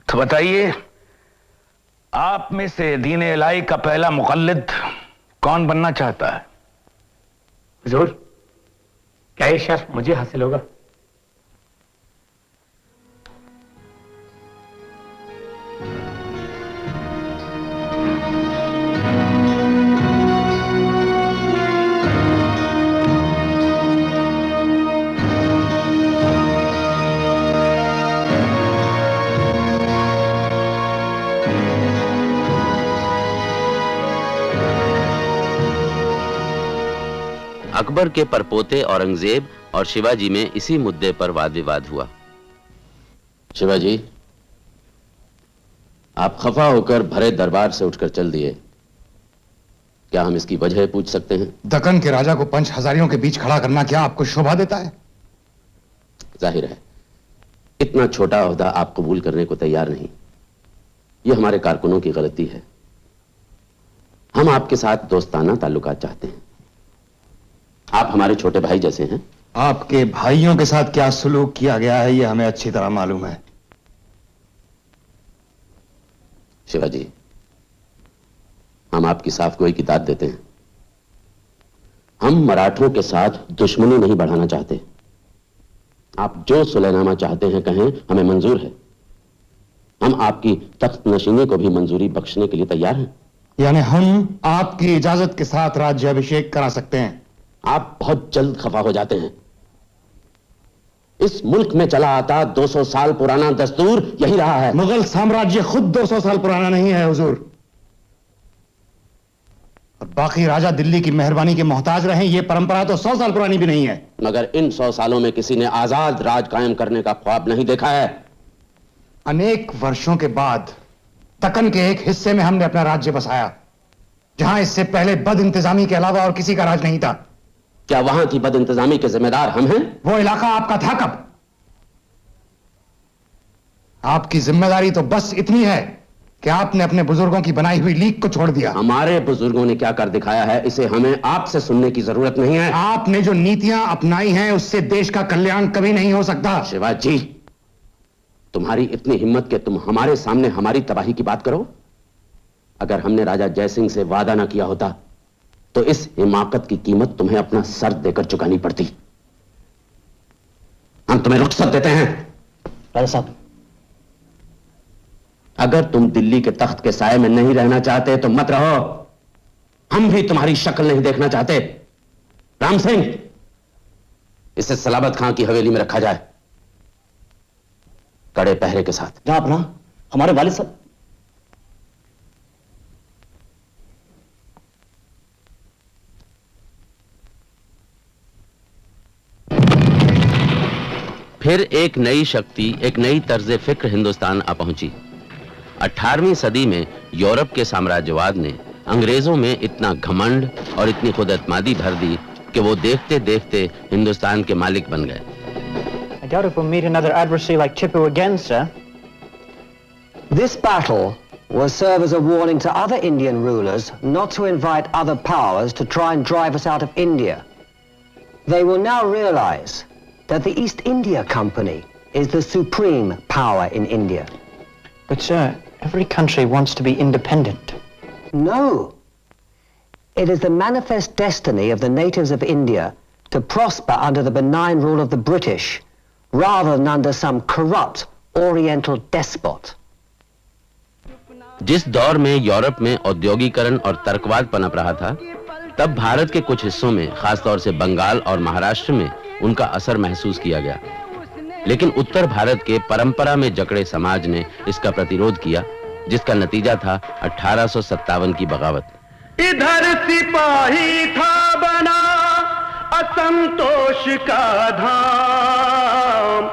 तो बताइए, आप में से दीन इलाही का पहला मुक़ल्लिद कौन बनना चाहता है? हुजूर, क्या ये शर्फ मुझे हासिल होगा? अकबर के परपोते औरंगजेब और शिवाजी में इसी मुद्दे पर वाद विवाद हुआ। शिवाजी, आप खफा होकर भरे दरबार से उठकर चल दिए, क्या हम इसकी वजह पूछ सकते हैं? दक्कन के राजा को पंच हजारियों के बीच खड़ा करना क्या आपको शोभा देता है? जाहिर है इतना छोटा ओहदा आप कबूल करने को तैयार नहीं। यह हमारे कारकुनों की गलती है। हम आपके साथ दोस्ताना ताल्लुकात चाहते हैं। आप हमारे छोटे भाई जैसे हैं। आपके भाइयों के साथ क्या सुलूक किया गया है यह हमें अच्छी तरह मालूम है। शिवाजी, हम आपकी साफ गोई की दाद देते हैं। हम मराठों के साथ दुश्मनी नहीं बढ़ाना चाहते। आप जो सुलहनामा चाहते हैं कहें, हमें मंजूर है। हम आपकी तख्त नशीनी को भी मंजूरी बख्शने के लिए तैयार हैं। यानी हम आपकी इजाजत के साथ राज्याभिषेक करा सकते हैं? आप बहुत जल्द खफा हो जाते हैं। इस मुल्क में चला आता 200 साल पुराना दस्तूर यही रहा है। मुगल साम्राज्य खुद 200 साल पुराना नहीं है हुजूर, और बाकी राजा दिल्ली की मेहरबानी के मोहताज रहे, ये परंपरा तो 100 साल पुरानी भी नहीं है। मगर इन 100 सालों में किसी ने आजाद राज कायम करने का ख्वाब नहीं देखा है। अनेक वर्षों के बाद दक्कन के एक हिस्से में हमने अपना राज्य बसाया, जहां इससे पहले बद इंतजामी के अलावा और किसी का राज नहीं था। क्या वहां की बद इंतजामी के जिम्मेदार हम हैं? वो इलाका आपका था कब? आपकी जिम्मेदारी तो बस इतनी है कि आपने अपने बुजुर्गों की बनाई हुई लीग को छोड़ दिया। हमारे बुजुर्गों ने क्या कर दिखाया है, इसे हमें आपसे सुनने की जरूरत नहीं है। आपने जो नीतियां अपनाई हैं उससे देश का कल्याण कभी नहीं हो सकता। शिवाजी, तुम्हारी इतनी हिम्मत कि तुम हमारे सामने हमारी तबाही की बात करो। अगर हमने राजा जयसिंह से वादा ना किया होता तो इस हिमाकत की कीमत तुम्हें अपना सर देकर चुकानी पड़ती। हम तुम्हें रुखसत देते हैं। राजा साहब, अगर तुम दिल्ली के तख्त के साए में नहीं रहना चाहते तो मत रहो। हम भी तुम्हारी शक्ल नहीं देखना चाहते। राम सिंह, इसे सलाबत खां की हवेली में रखा जाए, कड़े पहरे के साथ। जहां अपना हमारे वालिद साहब। फिर एक नई शक्ति, एक नई तर्ज फिक्र हिंदुस्तान आ पहुंची। 18वीं सदी में यूरोप के साम्राज्यवाद ने अंग्रेजों में इतना घमंड और इतनी खुदएतमादी भर दी कि वो देखते देखते हिंदुस्तान के मालिक बन गए। I doubt if we'll meet another adversary like Tipu again, sir. This battle will serve as a warning to other Indian rulers not to invite other powers to try and drive us out of India. They will now realize that the East India Company is the supreme power in India. But sir, every country wants to be independent. No. It is the manifest destiny of the natives of India to prosper under the benign rule of the British, rather than under some corrupt Oriental despot. जिस दौर में Europe में औद्योगिकरण और तर्कवाद पनप रहा था, तब भारत के कुछ हिस्सों में, खासतौर से बंगाल और महाराष्ट्र में उनका असर महसूस किया गया। लेकिन उत्तर भारत के परंपरा में जकड़े समाज ने इसका प्रतिरोध किया, जिसका नतीजा था 1857 की बगावत। इधर सिपाही था बना असंतोष का धाम,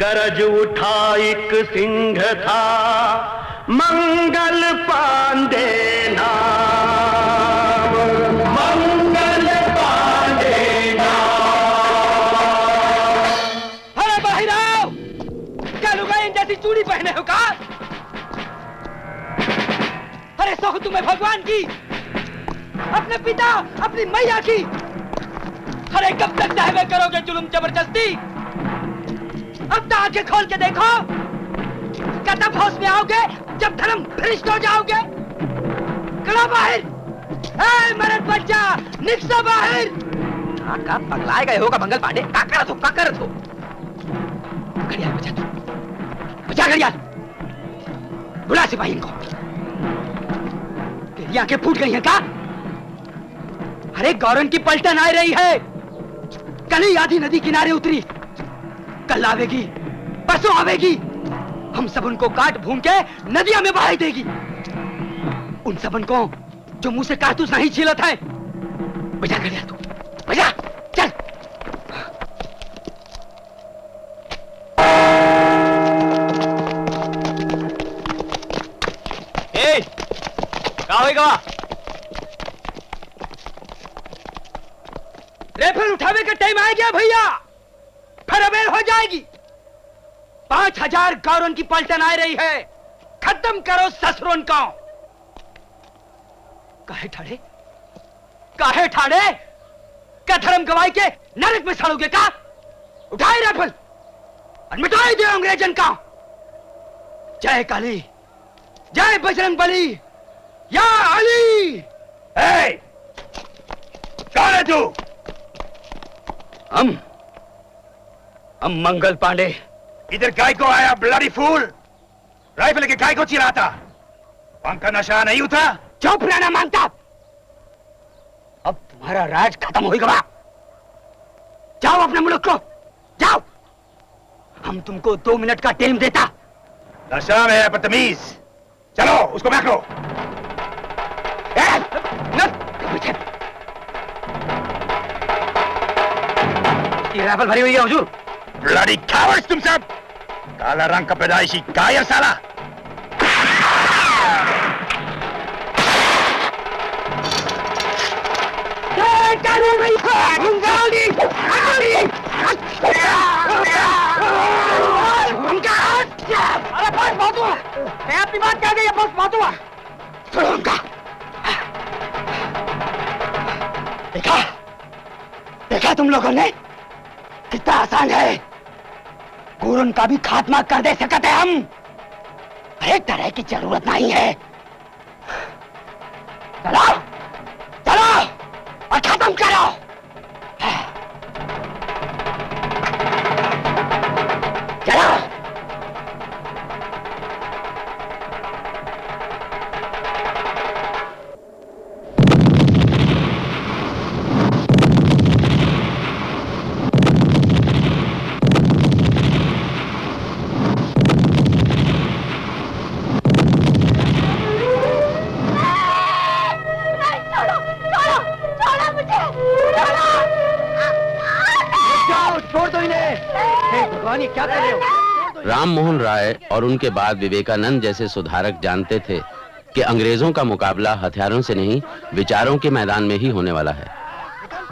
गरज उठा एक सिंह था मंगल पांडे नाम, मंगल पांडे नाम। अरे भाईराव, क्या लुगाई जैसी चूड़ी पहने हो का? अरे सौख तुम्हें भगवान की, अपने पिता, अपनी मैया की। अरे कब तक सहवे करोगे जुल्म जबरदस्ती? अब तो आंखें खोल के देखो, क्या तब होश में आओगे जब धर्म भ्रष्ट हो जाओगे? कड़ा बाहर, मरद बच्चा, निकलो बाहर। का पगलाए गए होगा मंगल पांडे, का करत हो? घड़ियाल बजा दो, बजा घड़ियाल, बुला सिपाही को। तेरी आंखें फूट गई हैं का? अरे गौरन की पलटन आ रही है, कल ही आधी नदी किनारे उतरी, कल आवेगी, परसों आवेगी। हम सब उनको काट भून के नदियां में बहाई देगी। उन सबन को जो मुंह से कारतूस नहीं छीलत है। बजा कर तू, बजा, चल। क्या होगा? रेफल उठावे का टाइम आ गया भैया, फिर अबेर हो जाएगी। 5000 गौरन की पलटन आ रही है, खत्म करो ससुरन को। काहे ठाड़े, काहे ठाड़े? क्या धर्म गवाई के नरक में सड़ोगे का? उठाए राइफल और मिटाई दे अंग्रेजन का। जय काली, जय बजरंग बली, या अली। कौन है तू? हम मंगल पांडे। इधर काय को आया ब्लडी फूल? राइफल लेके गाय को चिल्लाता? पंख का नशा नहीं उतरा? चुप रहना मानता। अब तुम्हारा राज खत्म हो गया। जाओ अपने मुल्क को, जाओ। हम तुमको 2 मिनट का टाइम देता। नशा में है बदतमीज। चलो उसको बैठ लो। ये राइफल भरी हुई है हुजूर। ब्लडी कावर्ड्स तुम सब! काला रंग का पैदाइशी कायर साला! अरे बस बहुत हुआ। मैं अपनी बात कह गई, बस बहुत हुआ। सुनो उनका। देखा देखा तुम लोगों ने कितना आसान है। गुरुन का भी खात्मा कर दे सकते हैं हम। एक तरह की जरूरत नहीं है। चलो चलो और खत्म करो। चलो। क्या कर रहे हो? राम मोहन राय और उनके बाद विवेकानंद जैसे सुधारक जानते थे कि अंग्रेजों का मुकाबला हथियारों से नहीं, विचारों के मैदान में ही होने वाला है।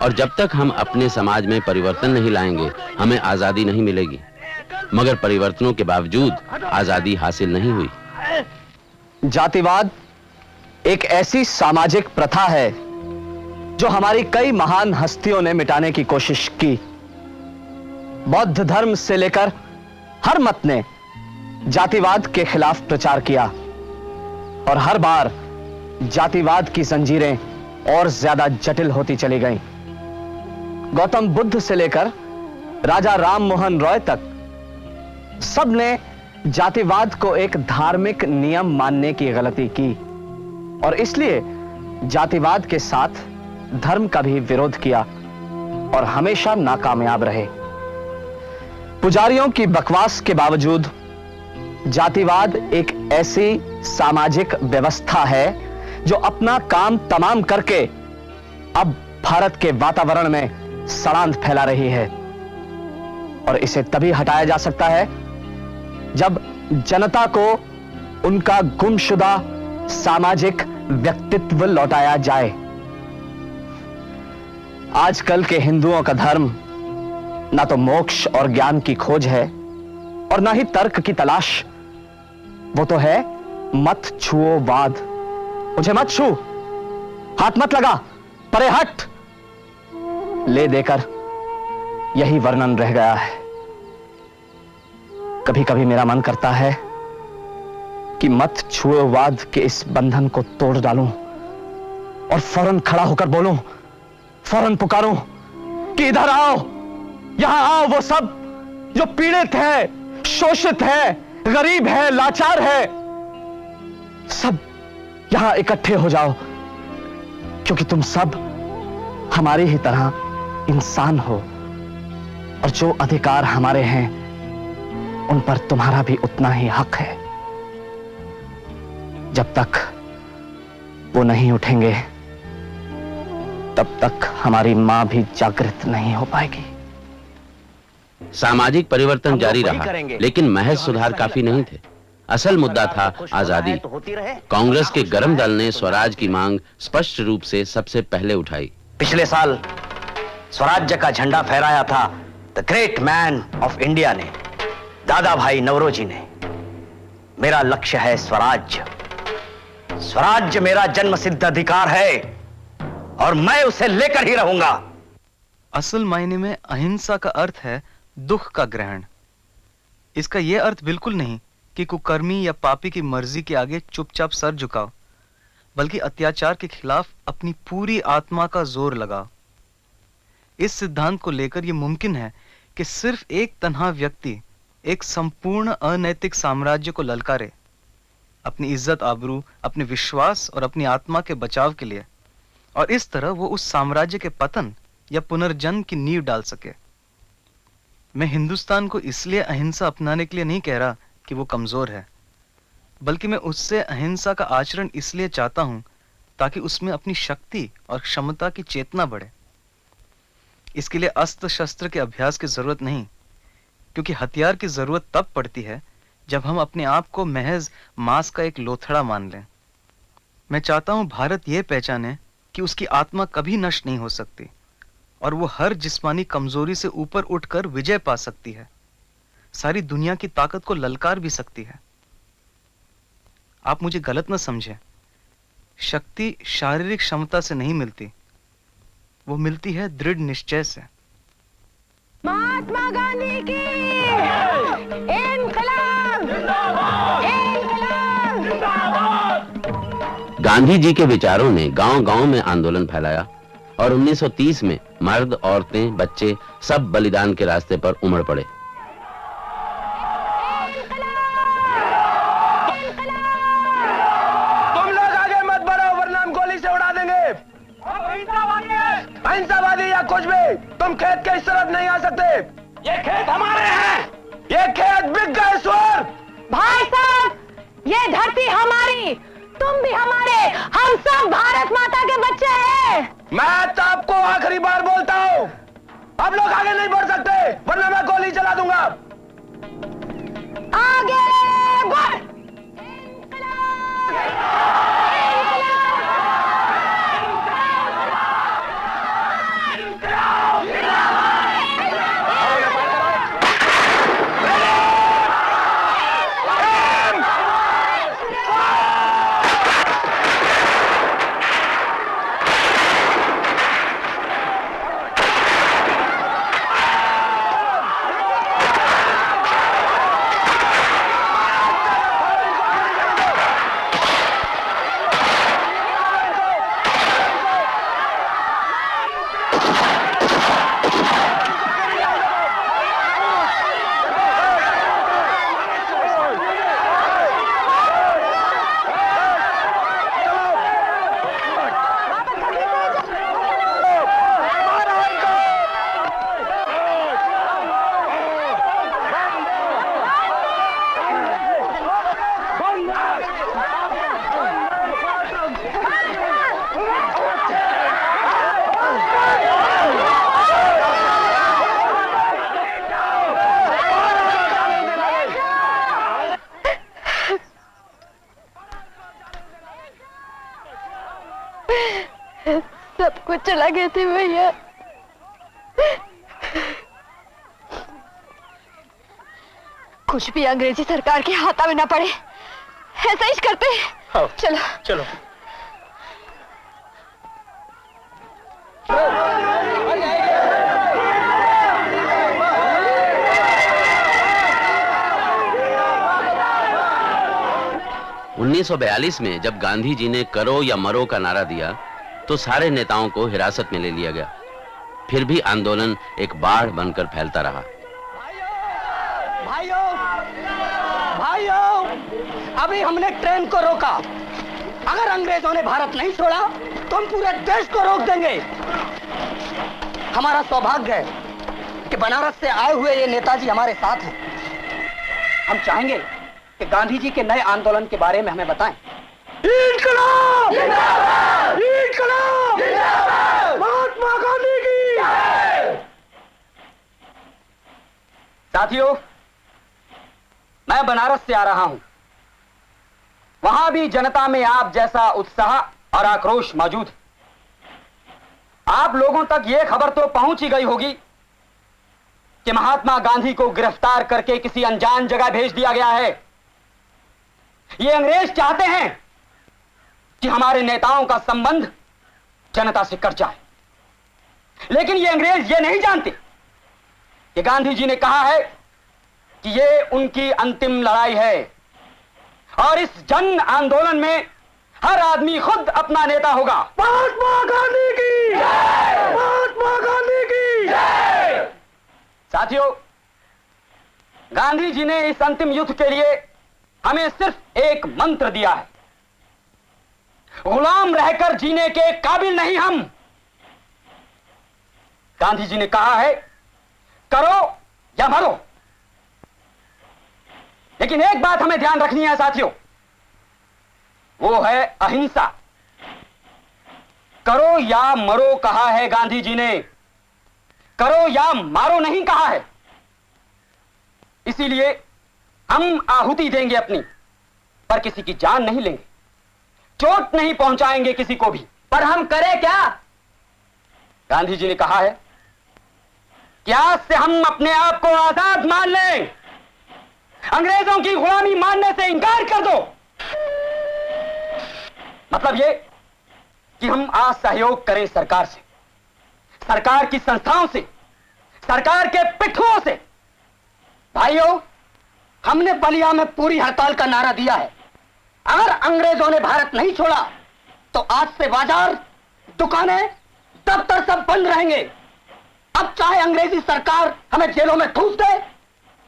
और जब तक हम अपने समाज में परिवर्तन नहीं लाएंगे, हमें आजादी नहीं मिलेगी। मगर परिवर्तनों के बावजूद आजादी हासिल नहीं हुई। जातिवाद एक ऐसी सामाजिक प्रथा है जो हमारी कई महान हस्तियों ने मिटाने की कोशिश की। बौद्ध धर्म से लेकर हर मत ने जातिवाद के खिलाफ प्रचार किया और हर बार जातिवाद की जंजीरें और ज्यादा जटिल होती चली गईं। गौतम बुद्ध से लेकर राजा राम मोहन रॉय तक सब ने जातिवाद को एक धार्मिक नियम मानने की गलती की और इसलिए जातिवाद के साथ धर्म का भी विरोध किया और हमेशा नाकामयाब रहे। पुजारियों की बकवास के बावजूद जातिवाद एक ऐसी सामाजिक व्यवस्था है जो अपना काम तमाम करके अब भारत के वातावरण में सड़ांध फैला रही है और इसे तभी हटाया जा सकता है जब जनता को उनका गुमशुदा सामाजिक व्यक्तित्व लौटाया जाए। आजकल के हिंदुओं का धर्म ना तो मोक्ष और ज्ञान की खोज है और ना ही तर्क की तलाश। वो तो है मत छुओ वाद। मुझे मत छू, हाथ मत लगा, परे हट, ले देकर यही वर्णन रह गया है। कभी कभी मेरा मन करता है कि मत छुओ वाद के इस बंधन को तोड़ डालूं और फौरन खड़ा होकर बोलूं, फौरन पुकारूं कि इधर आओ, यहां आओ वो सब जो पीड़ित है, शोषित है, गरीब है, लाचार है, सब यहां इकट्ठे हो जाओ क्योंकि तुम सब हमारी ही तरह इंसान हो और जो अधिकार हमारे हैं उन पर तुम्हारा भी उतना ही हक है। जब तक वो नहीं उठेंगे तब तक हमारी मां भी जागृत नहीं हो पाएगी। सामाजिक परिवर्तन जारी रहा, लेकिन महज सुधार काफी नहीं थे। असल मुद्दा था आजादी। कांग्रेस के गरम दल ने स्वराज की मांग स्पष्ट रूप से सबसे पहले उठाई। पिछले साल स्वराज्य का झंडा फहराया था the great man of India ने, दादा भाई नौरोजी ने। मेरा लक्ष्य है स्वराज्य। स्वराज्य मेरा जन्म सिद्ध अधिकार है और मैं उसे लेकर ही रहूंगा। असल मायने में अहिंसा का अर्थ है दुख का ग्रहण। इसका यह अर्थ बिल्कुल नहीं कि कुकर्मी या पापी की मर्जी के आगे चुपचाप सर झुकाओ, बल्कि अत्याचार के खिलाफ अपनी पूरी आत्मा का जोर लगाओ। इस सिद्धांत को लेकर यह मुमकिन है कि सिर्फ एक तन्हा व्यक्ति एक संपूर्ण अनैतिक साम्राज्य को ललकारे अपनी इज्जत आबरू, अपने विश्वास और अपनी आत्मा के बचाव के लिए, और इस तरह वो उस साम्राज्य के पतन या पुनर्जन्म की नींव डाल सके। मैं हिंदुस्तान को इसलिए अहिंसा अपनाने के लिए नहीं कह रहा कि वो कमजोर है, बल्कि मैं उससे अहिंसा का आचरण इसलिए चाहता हूं ताकि उसमें अपनी शक्ति और क्षमता की चेतना बढ़े। इसके लिए अस्त्र शस्त्र के अभ्यास की जरूरत नहीं, क्योंकि हथियार की जरूरत तब पड़ती है जब हम अपने आप को महज मांस का एक लोथड़ा मान लें। मैं चाहता हूं भारत यह पहचाने कि उसकी आत्मा कभी नष्ट नहीं हो सकती और वो हर जिस्मानी कमजोरी से ऊपर उठकर विजय पा सकती है, सारी दुनिया की ताकत को ललकार भी सकती है। आप मुझे गलत न समझें, शक्ति शारीरिक क्षमता से नहीं मिलती, वो मिलती है दृढ़ निश्चय से। महात्मा गांधी की इंकलाब! इंकलाब! गांधी जी के विचारों ने गांव-गांव में आंदोलन फैलाया और 1930 में मर्द, औरतें, बच्चे सब बलिदान के रास्ते पर उमड़ पड़े। तुम लोग आगे मत बढ़ो वरना हम गोली से उड़ा देंगे। अहिंसावादी या कुछ भी, तुम खेत के इस तरफ नहीं आ सकते। ये खेत हमारे हैं। ये खेत बिक गए स्वर। भाई साहब, ये धरती हमारी, तुम भी हमारे, हम सब भारत माता के बच्चे हैं। मैं तो आपको आखिरी बार बोलता हूँ, आप लोग आगे नहीं बढ़ सकते वरना मैं गोली चला दूंगा। आगे बढ़! सब कुछ चला गए थे भैया। कुछ भी अंग्रेजी सरकार के हाथा में ना पड़े, ऐसा ही करते। चलो चलो। उन्नीस 1942 में जब गांधी जी ने करो या मरो का नारा दिया तो सारे नेताओं को हिरासत में ले लिया गया। फिर भी आंदोलन एक बाढ़ बनकर फैलता रहा। भाइयों, भाइयों, अभी हमने ट्रेन को रोका। अगर अंग्रेजों ने भारत नहीं छोड़ा तो हम पूरे देश को रोक देंगे। हमारा सौभाग्य है कि बनारस से आए हुए ये नेताजी हमारे साथ हैं। हम चाहेंगे कि गांधी जी के नए आंदोलन के बारे में हमें बताएं। इंकलाब! इंकलाब! महात्मा गांधी की! साथियों, मैं बनारस से आ रहा हूं। वहां भी जनता में आप जैसा उत्साह और आक्रोश मौजूद है। आप लोगों तक यह खबर तो पहुंच ही गई होगी कि महात्मा गांधी को गिरफ्तार करके किसी अनजान जगह भेज दिया गया है। ये अंग्रेज चाहते हैं कि हमारे नेताओं का संबंध जनता से कट जाए, लेकिन ये अंग्रेज ये नहीं जानते कि गांधी जी ने कहा है कि ये उनकी अंतिम लड़ाई है और इस जन आंदोलन में हर आदमी खुद अपना नेता होगा। महात्मा गांधी की जय! महात्मा गांधी की जय! साथियों, गांधी जी ने इस अंतिम युद्ध के लिए हमें सिर्फ एक मंत्र दिया है, गुलाम रहकर जीने के काबिल नहीं हम। गांधी जी ने कहा है करो या मरो। लेकिन एक बात हमें ध्यान रखनी है साथियों, वो है अहिंसा। करो या मरो कहा है गांधी जी ने, करो या मारो नहीं कहा है। इसीलिए हम आहुति देंगे अपनी, पर किसी की जान नहीं लेंगे, चोट नहीं पहुंचाएंगे किसी को भी। पर हम करें क्या? गांधी जी ने कहा है कि आज से हम अपने आप को आजाद मान लें, अंग्रेजों की गुलामी मानने से इंकार कर दो। मतलब ये कि हम आज सहयोग करें सरकार से, सरकार की संस्थाओं से, सरकार के पिट्ठुओं से। भाइयों, हमने बलिया में पूरी हड़ताल का नारा दिया है। अगर अंग्रेजों ने भारत नहीं छोड़ा तो आज से बाजार, दुकानें, दफ्तर सब बंद रहेंगे। अब चाहे अंग्रेजी सरकार हमें जेलों में ठूस दे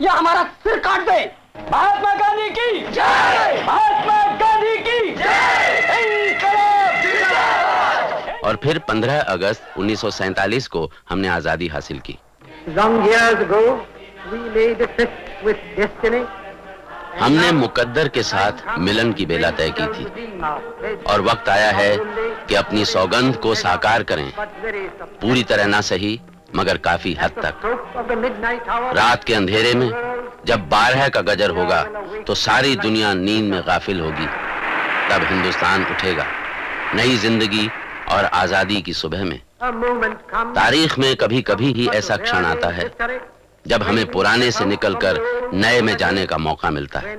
या हमारा सिर काट दे। महात्मा गांधी की जय! महात्मा गांधी की जय! इंकलाब जिंदाबाद! और फिर 15 अगस्त 1947 को हमने आजादी हासिल की। Long years ago, we made a tryst with destiny. हमने मुकद्दर के साथ मिलन की बेला तय की थी और वक्त आया है कि अपनी सौगंध को साकार करें। पूरी तरह ना सही मगर काफी हद तक। रात के अंधेरे में जब 12 का गजर होगा तो सारी दुनिया नींद में गाफिल होगी। तब हिंदुस्तान उठेगा नई जिंदगी और आजादी की सुबह में। तारीख में कभी कभी ही ऐसा क्षण आता है जब हमें पुराने से निकलकर नए में जाने का मौका मिलता है,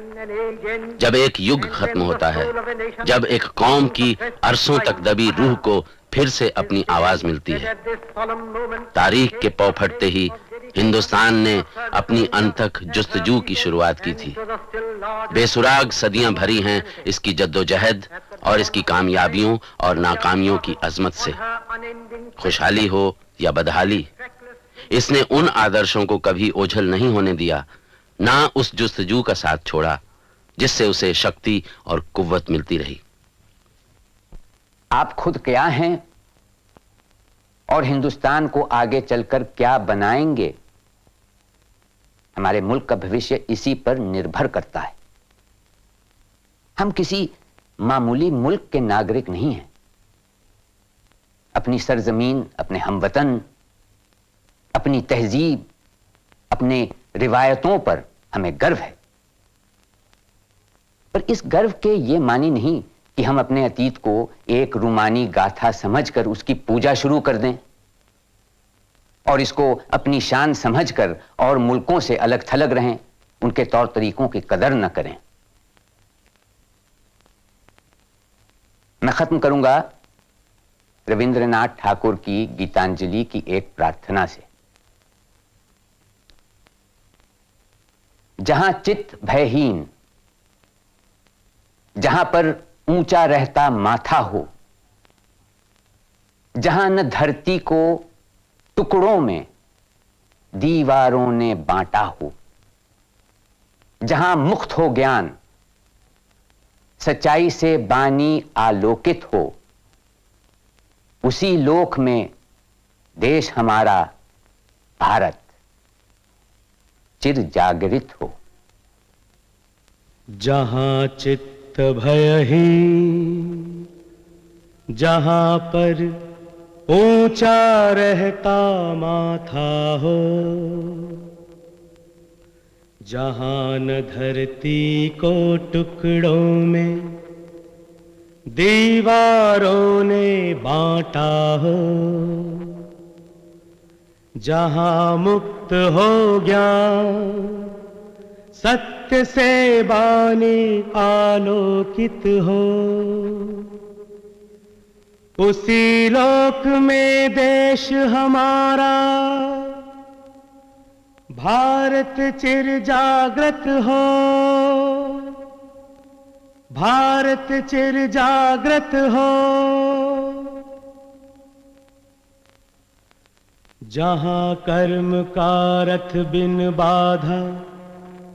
जब एक युग खत्म होता है, जब एक कौम की अरसों तक दबी रूह को फिर से अपनी आवाज मिलती है। तारीख के पौ फटते ही हिंदुस्तान ने अपनी अनथक जुस्तजू की शुरुआत की थी। बेसुराग सदियां भरी हैं इसकी जद्दोजहद और इसकी कामयाबियों और नाकामियों की अजमत से। खुशहाली हो या बदहाली, इसने उन आदर्शों को कभी ओझल नहीं होने दिया, ना उस जुस्तजू का साथ छोड़ा जिससे उसे शक्ति और कुव्वत मिलती रही। आप खुद क्या हैं और हिंदुस्तान को आगे चलकर क्या बनाएंगे, हमारे मुल्क का भविष्य इसी पर निर्भर करता है। हम किसी मामूली मुल्क के नागरिक नहीं हैं। अपनी सरजमीन, अपने हमवतन, अपनी तहजीब, अपने रिवायतों पर हमें गर्व है। पर इस गर्व के ये मानी नहीं कि हम अपने अतीत को एक रूमानी गाथा समझकर उसकी पूजा शुरू कर दें और इसको अपनी शान समझकर और मुल्कों से अलग थलग रहें, उनके तौर तरीकों की कदर न करें। मैं खत्म करूंगा रविंद्रनाथ ठाकुर की गीतांजलि की एक प्रार्थना से। जहां चित्त भयहीन, जहां पर ऊंचा रहता माथा हो, जहां न धरती को टुकड़ों में दीवारों ने बांटा हो, जहां मुक्त हो ज्ञान, सच्चाई से बानी आलोकित हो, उसी लोक में देश हमारा भारत चिर जागृत हो। जहां चित्त भयहीन, जहां पर ऊंचा रहता माथा हो, जहां न धरती को टुकड़ों में दीवारों ने बांटा हो, जहां मुक्त हो ज्ञान, सत्य से बानी आलोकित हो, उसी लोक में देश हमारा भारत चिर जागृत हो, भारत चिर जागृत हो। जहां कर्म का रथ बिन बाधा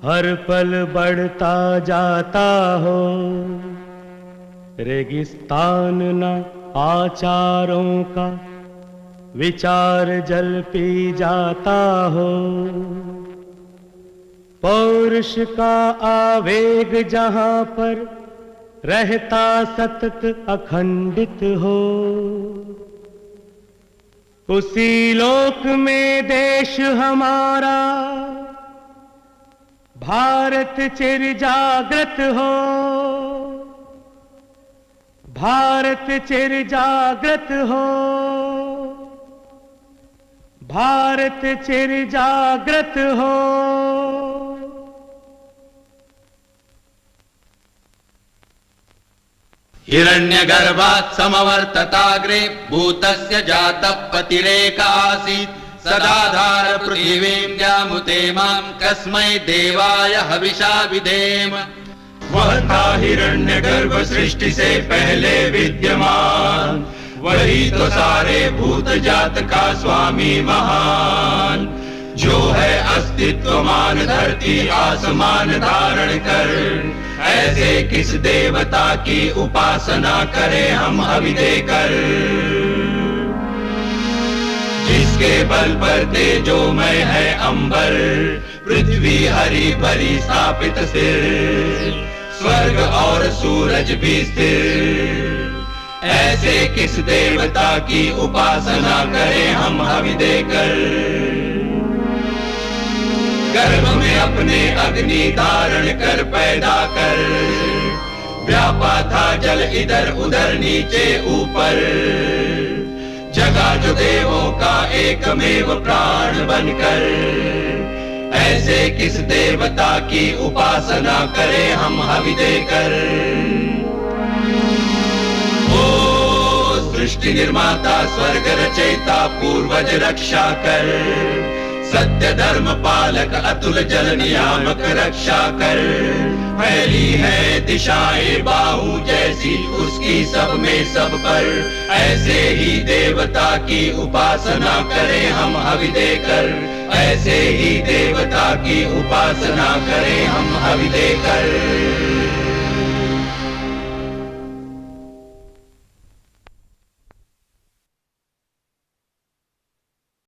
हर पल बढ़ता जाता हो, रेगिस्तान न आचारों का विचार जल पी जाता हो, पौरुष का आवेग जहां पर रहता सतत अखंडित हो, उसी लोक में देश हमारा भारत चिर जागृत हो, भारत चिर जागृत हो, भारत चिर जागृत हो। हिरण्यगर्भात् समवर्तताग्रे भूतस्य जातः पतिरेक आसीत्, सदाधार पृथिवीं द्यामुते मां कस्मै देवाय हविषा विधेम। वह था हिरण्यगर्भ सृष्टि से पहले विद्यमान, वही तो सारे भूत जात का स्वामी महान, जो है अस्तित्वमान धरती आसमान धारण कर। ऐसे किस देवता की उपासना करें हम हवि देकर, जिसके बल पर तेजोमय है अंबर, पृथ्वी हरी भरी स्थापित स्थिर, स्वर्ग और सूरज भी स्थिर। ऐसे किस देवता की उपासना करें हम हवि देकर, गर्भ में अपने अग्नि धारण कर पैदा कर, व्यापा था जल इधर उधर नीचे ऊपर, जगा जो देवों का एकमेव प्राण बनकर। ऐसे किस देवता की उपासना करें हम हवि देकर। ओ सृष्टि निर्माता स्वर्ग रचयिता पूर्वज रक्षा कर, सत्य धर्म पालक अतुल जल नियामक रक्षा कर। फैली है दिशाएं बाहु जैसी उसकी सब में सब पर, ऐसे ही देवता की उपासना करें हम हवि देकर। ऐसे ही देवता की उपासना करें हम हवि देकर।